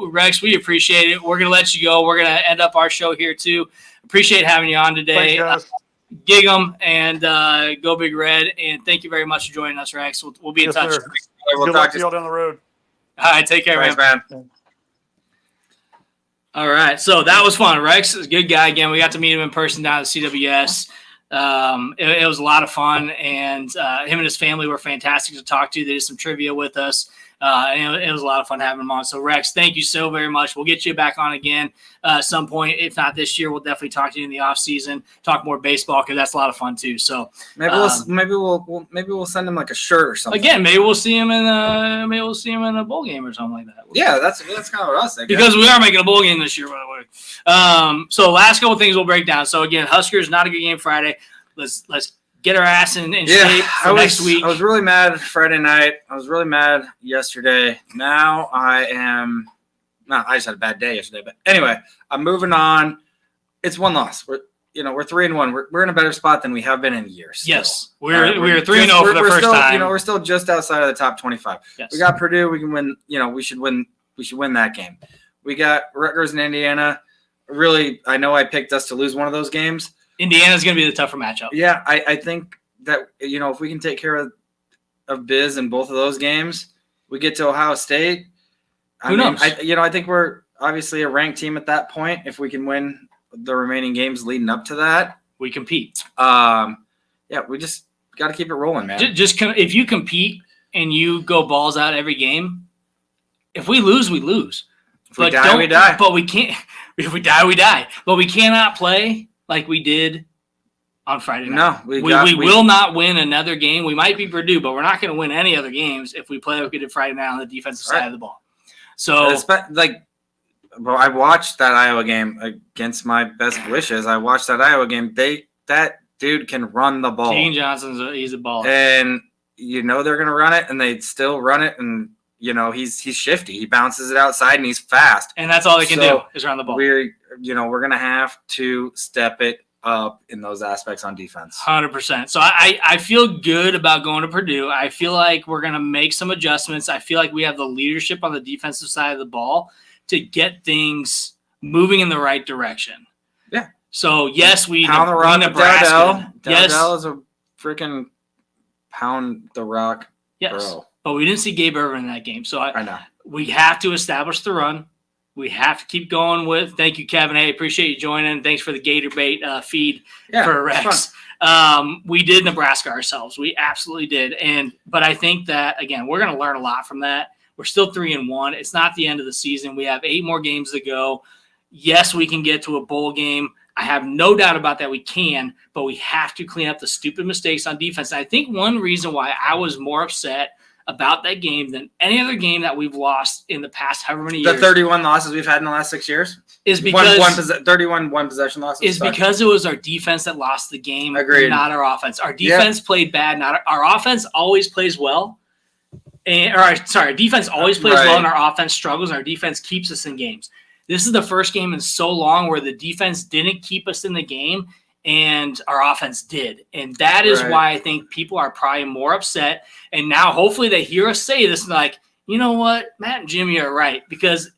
Rex, we appreciate it. We're going to let you go. We're going to end up our show here too. Appreciate having you on today. Thanks, guys. Gig 'em and go Big Red. And thank you very much for joining us, Rex. We'll be in touch. Sir. We'll Good talk luck to to y'all down the road. All right, take care, Thanks, man. man. All right, so that was fun. Rex is a good guy. Again, we got to meet him in person down at CWS. It was a lot of fun, and him and his family were fantastic to talk to. They did some trivia with us, and it was a lot of fun having him on. So, Rex, thank you so very much. We'll get you back on again at some point. If not this year, we'll definitely talk to you in the off season. Talk more baseball because that's a lot of fun too. So Maybe we'll send him like a shirt or something. again, maybe we'll see him in a bowl game or something like that. Yeah, that's kind of what I was thinking. Because we are making a bowl game this year, by the way. So last couple things we'll break down. So again, Huskers, not a good game Friday. Let's get our ass in shape for next week. I was really mad Friday night. I was really mad yesterday. Now I just had a bad day yesterday. But anyway, I'm moving on. It's one loss. We're 3-1. We're in a better spot than we have been in years. Still. Yes, we're 3-0 for the first still, time. We're still just outside of the top 25. Yes. We got Purdue. We can win. We should win. We should win that game. We got Rutgers and Indiana. Really, I know I picked us to lose one of those games. Indiana's going to be the tougher matchup. Yeah, I think that if we can take care of Biz in both of those games, we get to Ohio State. Who knows? I think we're obviously a ranked team at that point. If we can win the remaining games leading up to that, We compete. We just got to keep it rolling, man. If you compete and you go balls out every game, if we lose, we lose. If we die, we die. But we can't. If we die, we die. But we cannot play like we did on Friday night. No, we will not win another game. We might be Purdue, but we're not going to win any other games if we play like we did Friday night on the defensive side of the ball. So, I watched that Iowa game against my best wishes. I watched that Iowa game. That dude can run the ball. Keegan Johnson's he's a baller. And they're going to run it, and they still run it, and he's shifty. He bounces it outside, and he's fast. And that's all they can do is run the ball. We're going to have to step it up in those aspects on defense. 100%. So I feel good about going to Purdue. I feel like we're going to make some adjustments. I feel like we have the leadership on the defensive side of the ball to get things moving in the right direction. Yeah. So, yes, we pound the rock. Nebraska. Dowdell is a freaking pound the rock. Yes. Bro. But we didn't see Gabe Irvin in that game. So I know. We have to establish the run. We have to keep going with. Thank you, Kevin. Hey, appreciate you joining. Thanks for the Gator Bait feed for Rex. We did Nebraska ourselves. We absolutely did. But I think that, again, we're going to learn a lot from that. We're still 3-1. It's not the end of the season. We have 8 more games to go. Yes, we can get to a bowl game. I have no doubt about that we can, but we have to clean up the stupid mistakes on defense. And I think one reason why I was more upset about that game than any other game that we've lost in the past however many years. The 31 losses we've had in the last 6 years? Is because 31 one-possession losses? Is because it was our defense that lost the game, Agreed. Not our offense. Our defense played bad. Not our offense always plays well. Our defense always plays well, and our offense struggles, and our defense keeps us in games. This is the first game in so long where the defense didn't keep us in the game, and our offense did. And that is why I think people are probably more upset. And now hopefully they hear us say this, and like, you know what? Matt and Jimmy are right. Because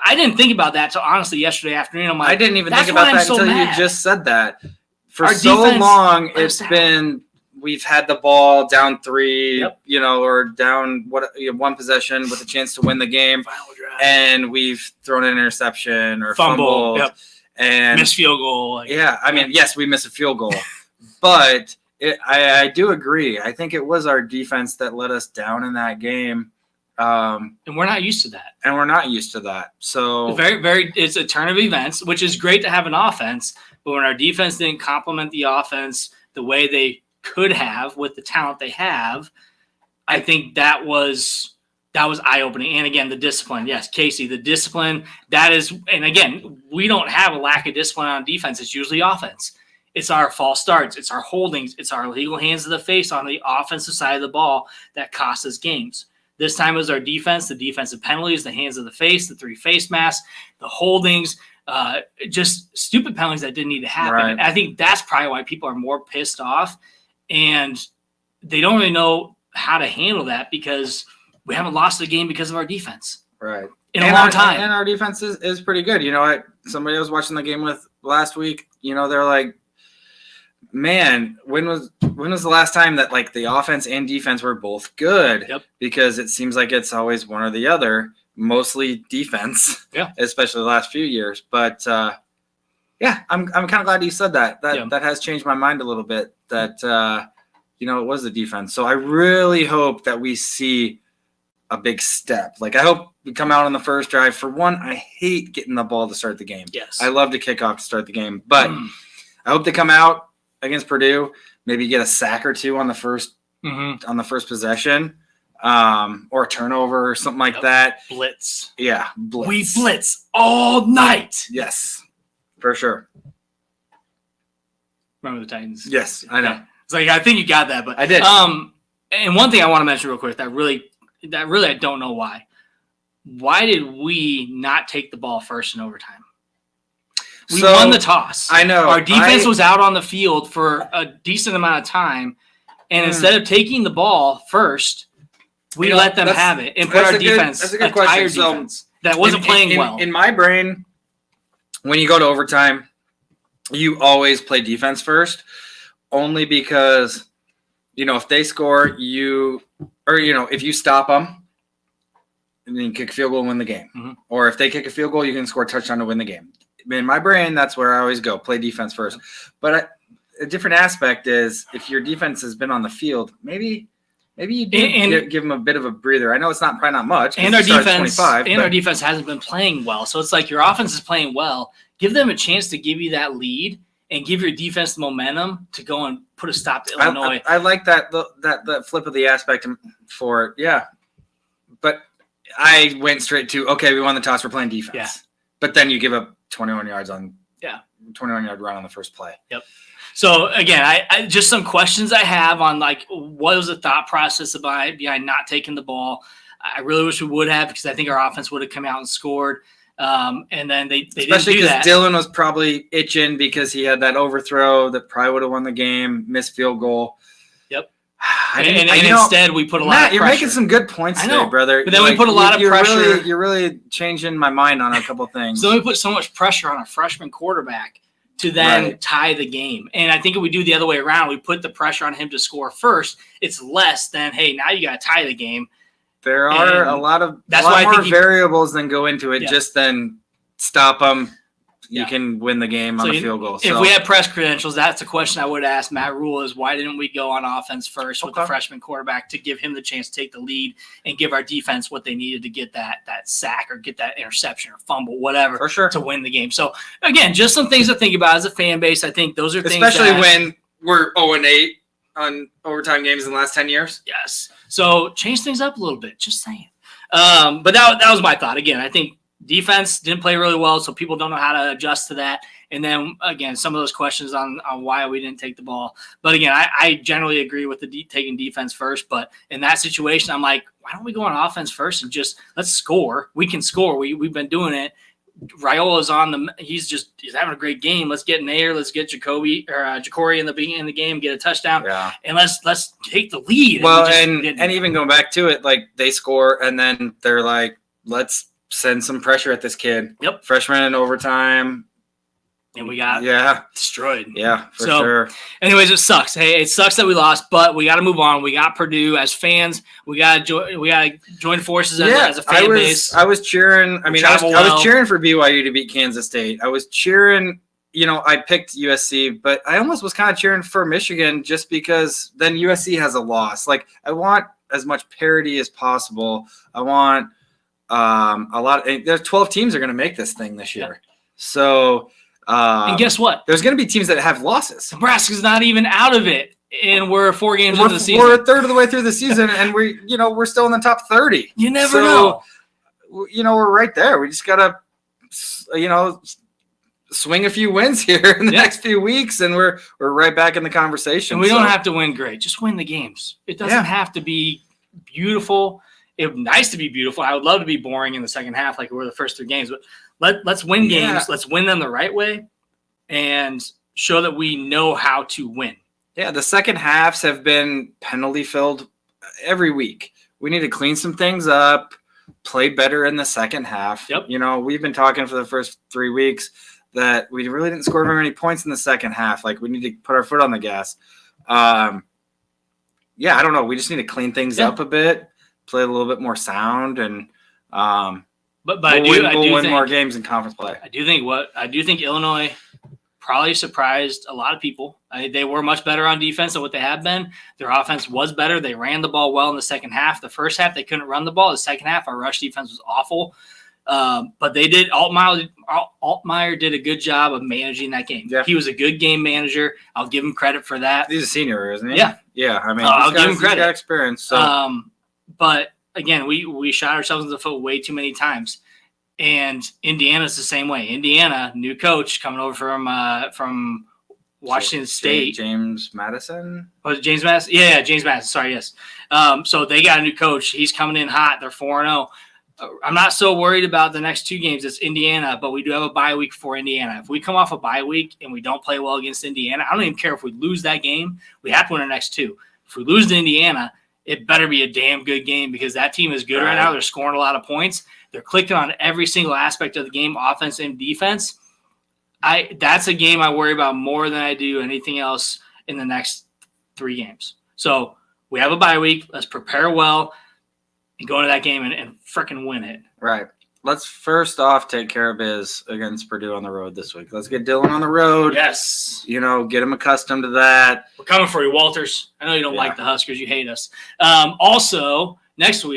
I didn't think about that until honestly yesterday afternoon. I'm like, I didn't even think about that until you just said that. For so long, it's been we've had the ball down 3, or down one possession with a chance to win the game, and we've thrown an interception or fumbled. And missed field goal. Yes, we missed a field goal. But I do agree. I think it was our defense that let us down in that game. And we're not used to that. So it's a turn of events, which is great to have an offense. But when our defense didn't complement the offense the way they could have with the talent they have, I think that was eye-opening. And again, the discipline. Yes, Casey, the discipline, that is – and again, we don't have a lack of discipline on defense. It's usually offense. It's our false starts. It's our holdings. It's our illegal hands to the face on the offensive side of the ball that cost us games. This time it was our defense, the defensive penalties, the hands of the face, the 3 face masks, the holdings, just stupid penalties that didn't need to happen. Right. And I think that's probably why people are more pissed off, and they don't really know how to handle that because – we haven't lost the game because of our defense. Right. In a long time. And our defense is pretty good. You know what? Somebody I was watching the game with last week, they're like, man, when was the last time that like the offense and defense were both good? Yep. Because it seems like it's always one or the other, mostly defense. Yeah. Especially the last few years. But yeah, I'm kind of glad you said that. That has changed my mind a little bit. That it was the defense. So I really hope that we see a big step. Like I hope we come out on the first drive. For one, I hate getting the ball to start the game. Yes. I love to kick off to start the game, but I hope they come out against Purdue, maybe get a sack or two on the first possession, or a turnover or something like that. Blitz. Yeah, blitz. We blitz all night. Yes, for sure. Remember the Titans? Yes, I know. Yeah. It's like I think you got that, but I did. And one thing I want to mention real quick that really I don't know why. Why did we not take the ball first in overtime? We won the toss. I know. Our defense was out on the field for a decent amount of time, and instead of taking the ball first, we let them have it and put our defense, that's a good question. tired defense that wasn't playing well. In my brain, when you go to overtime, you always play defense first, only because, if they score, if you stop them, and then you kick a field goal and win the game. Mm-hmm. Or if they kick a field goal, you can score a touchdown to win the game. In my brain, that's where I always go, play defense first. But a different aspect is if your defense has been on the field, maybe you give them a bit of a breather. I know it's probably not much. And our defense hasn't been playing well. So it's like your offense is playing well. Give them a chance to give you that lead and give your defense the momentum to go and put a stop to Illinois. I like that flip of the aspect for it. Yeah. But I went straight to, okay, we won the toss, we're playing defense. Yeah. But then you give up 21 yards 21-yard run on the first play. Yep. So again, I just some questions I have on like what was the thought process behind not taking the ball. I really wish we would have, because I think our offense would have come out and scored. And then they didn't do that. Especially because Dylan was probably itching because he had that overthrow that probably would have won the game, missed field goal. Yep. Instead, we put a lot of pressure. You're making some good points today, brother. But then we put a lot of pressure. You're really changing my mind on a couple things. So then we put so much pressure on a freshman quarterback to then tie the game. And I think if we do the other way around, we put the pressure on him to score first, it's less than, hey, now you got to tie the game. There are a lot more variables than go into it. Just then stop them. You can win the game on a field goal. If we had press credentials, that's a question I would ask Matt Rule is why didn't we go on offense first with the freshman quarterback to give him the chance to take the lead and give our defense what they needed to get that sack or get that interception or fumble, whatever, for sure, to win the game. So, again, just some things to think about as a fan base. I think those are things especially when we're 0-8 on overtime games in the last 10 years. Yes. So change things up a little bit, just saying. But that was my thought. Again, I think defense didn't play really well, so people don't know how to adjust to that. And then, again, some of those questions on why we didn't take the ball. But, again, I generally agree with taking defense first. But in that situation, I'm like, why don't we go on offense first and just let's score? We can score. We've been doing it. Raiola's he's having a great game. Let's get Nair. Let's get Jacory in the beginning of the game, get a touchdown. Yeah. And let's take the lead. Well, and even going back to it, like they score and then they're like, let's send some pressure at this kid. Yep. Freshman in overtime. And we got destroyed. Yeah, for sure. Anyways, it sucks. Hey, it sucks that we lost, but we got to move on. We got Purdue as fans. We got to join forces as a fan base. I was cheering. I was cheering for BYU to beat Kansas State. I was cheering. I picked USC, but I almost was kind of cheering for Michigan just because then USC has a loss. Like I want as much parity as possible. I want a lot. There's 12 teams are going to make this thing this year, so. And guess what? There's going to be teams that have losses. Nebraska's not even out of it, and we're 4 games into the season. We're a third of the way through the season, and we're still in the top 30. You never know. We're right there. We just got to, swing a few wins here in the next few weeks, and we're right back in the conversation. And we don't have to win great. Just win the games. It doesn't have to be beautiful. It's nice to be beautiful. I would love to be boring in the second half like we were the first 3 games, but let's win games. Let's win them the right way and show that we know how to win. Yeah, the second halves have been penalty-filled every week. We need to clean some things up, play better in the second half. Yep. We've been talking for the first 3 weeks. that we really didn't score very many points in the second half. Like, we need to put our foot on the gas. I don't know. We just need to clean things up a bit, play a little bit more sound, and but we'll win more games in conference play. I do think Illinois probably surprised a lot of people. They were much better on defense than what they have been. Their offense was better. They ran the ball well in the second half. The first half, they couldn't run the ball. The second half, our rush defense was awful. But they did. Altmaier did a good job of managing that game. Yeah. He was a good game manager. I'll give him credit for that. He's a senior, isn't he? Yeah. Yeah. I mean, I'll give him credit. He's got experience. So. But again, we shot ourselves in the foot way too many times. And Indiana's the same way. Indiana, new coach coming over from Washington State. James Madison? Was it James Madison? Yeah, James Madison. Sorry, yes. So they got a new coach. He's coming in hot. They're 4-0. I'm not so worried about the next two games. It's Indiana, but we do have a bye week for Indiana. If we come off a bye week and we don't play well against Indiana, I don't even care if we lose that game. We have to win our next two. If we lose to Indiana, it better be a damn good game because that team is good right now. They're scoring a lot of points. They're clicking on every single aspect of the game, offense and defense. That's a game I worry about more than I do anything else in the next 3 games. So we have a bye week. Let's prepare well and go into that game and freaking win it. Right. Let's first off take care of biz against Purdue on the road this week. Let's get Dylan on the road. Yes. Get him accustomed to that. We're coming for you, Walters. I know you don't like the Huskers. You hate us. Also, 2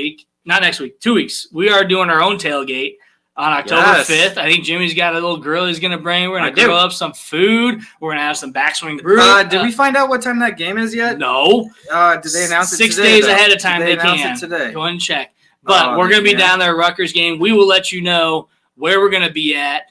weeks, we are doing our own tailgate on October 5th. I think Jimmy's got a little grill he's going to bring. We're going to grill up some food. We're going to have some backswing brew. Did we find out what time that game is yet? No. Did they announce it 6 today? days ahead of time they can. It today? Go ahead and check. But we're going to be down there at Rutgers game. We will let you know where we're going to be at.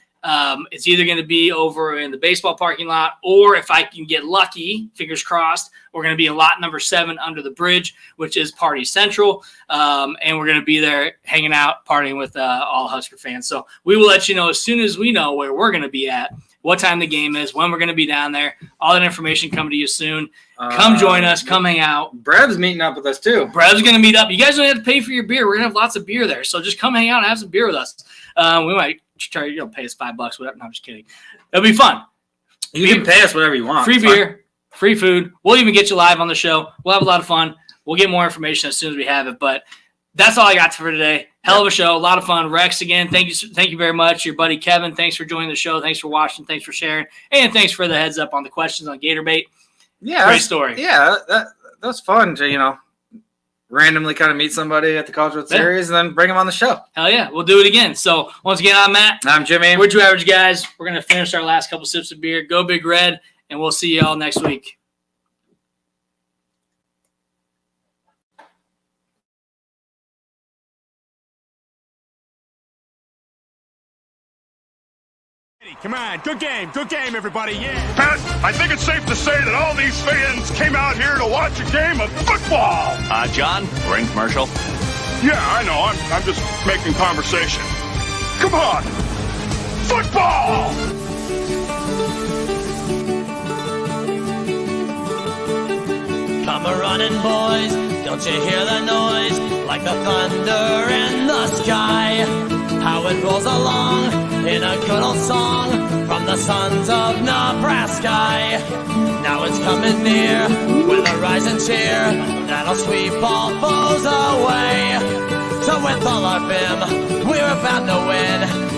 It's either going to be over in the baseball parking lot, or if I can get lucky, fingers crossed, we're going to be in lot number 7 under the bridge, which is Party Central. And we're going to be there hanging out, partying with all Husker fans. So we will let you know as soon as we know where we're going to be at, what time the game is, when we're going to be down there. All that information coming to you soon. Come join us. Come hang out. Brev's meeting up with us, too. Brev's going to meet up. You guys don't have to pay for your beer. We're going to have lots of beer there. So just come hang out and have some beer with us. We might try to pay us $5, whatever. No, I'm just kidding. It'll be fun. You can pay us whatever you want. Free beer, free food. We'll even get you live on the show. We'll have a lot of fun. We'll get more information as soon as we have it. But that's all I got for today. Hell of a show. A lot of fun. Rex, again, thank you very much. Your buddy Kevin, thanks for joining the show. Thanks for watching. Thanks for sharing. And thanks for the heads up on the questions on Gator Bait. Yeah. Great story. Yeah, that's fun to, randomly kind of meet somebody at the College World Series and then bring them on the show. Hell yeah. We'll do it again. So once again, I'm Matt. I'm Jimmy. We're Two Average Guys. We're going to finish our last couple sips of beer. Go Big Red, and we'll see you all next week. Come on, good game, everybody, yeah. Pat, I think it's safe to say that all these fans came out here to watch a game of football. John, we're in commercial. Yeah, I know, I'm just making conversation. Come on, football! Come a-running, boys, don't you hear the noise? Like the thunder in the sky. How it rolls along in a good old song from the sons of Nebraska. Now it's coming near with a rising cheer that'll sweep all foes away. So with all our vim, we're about to win.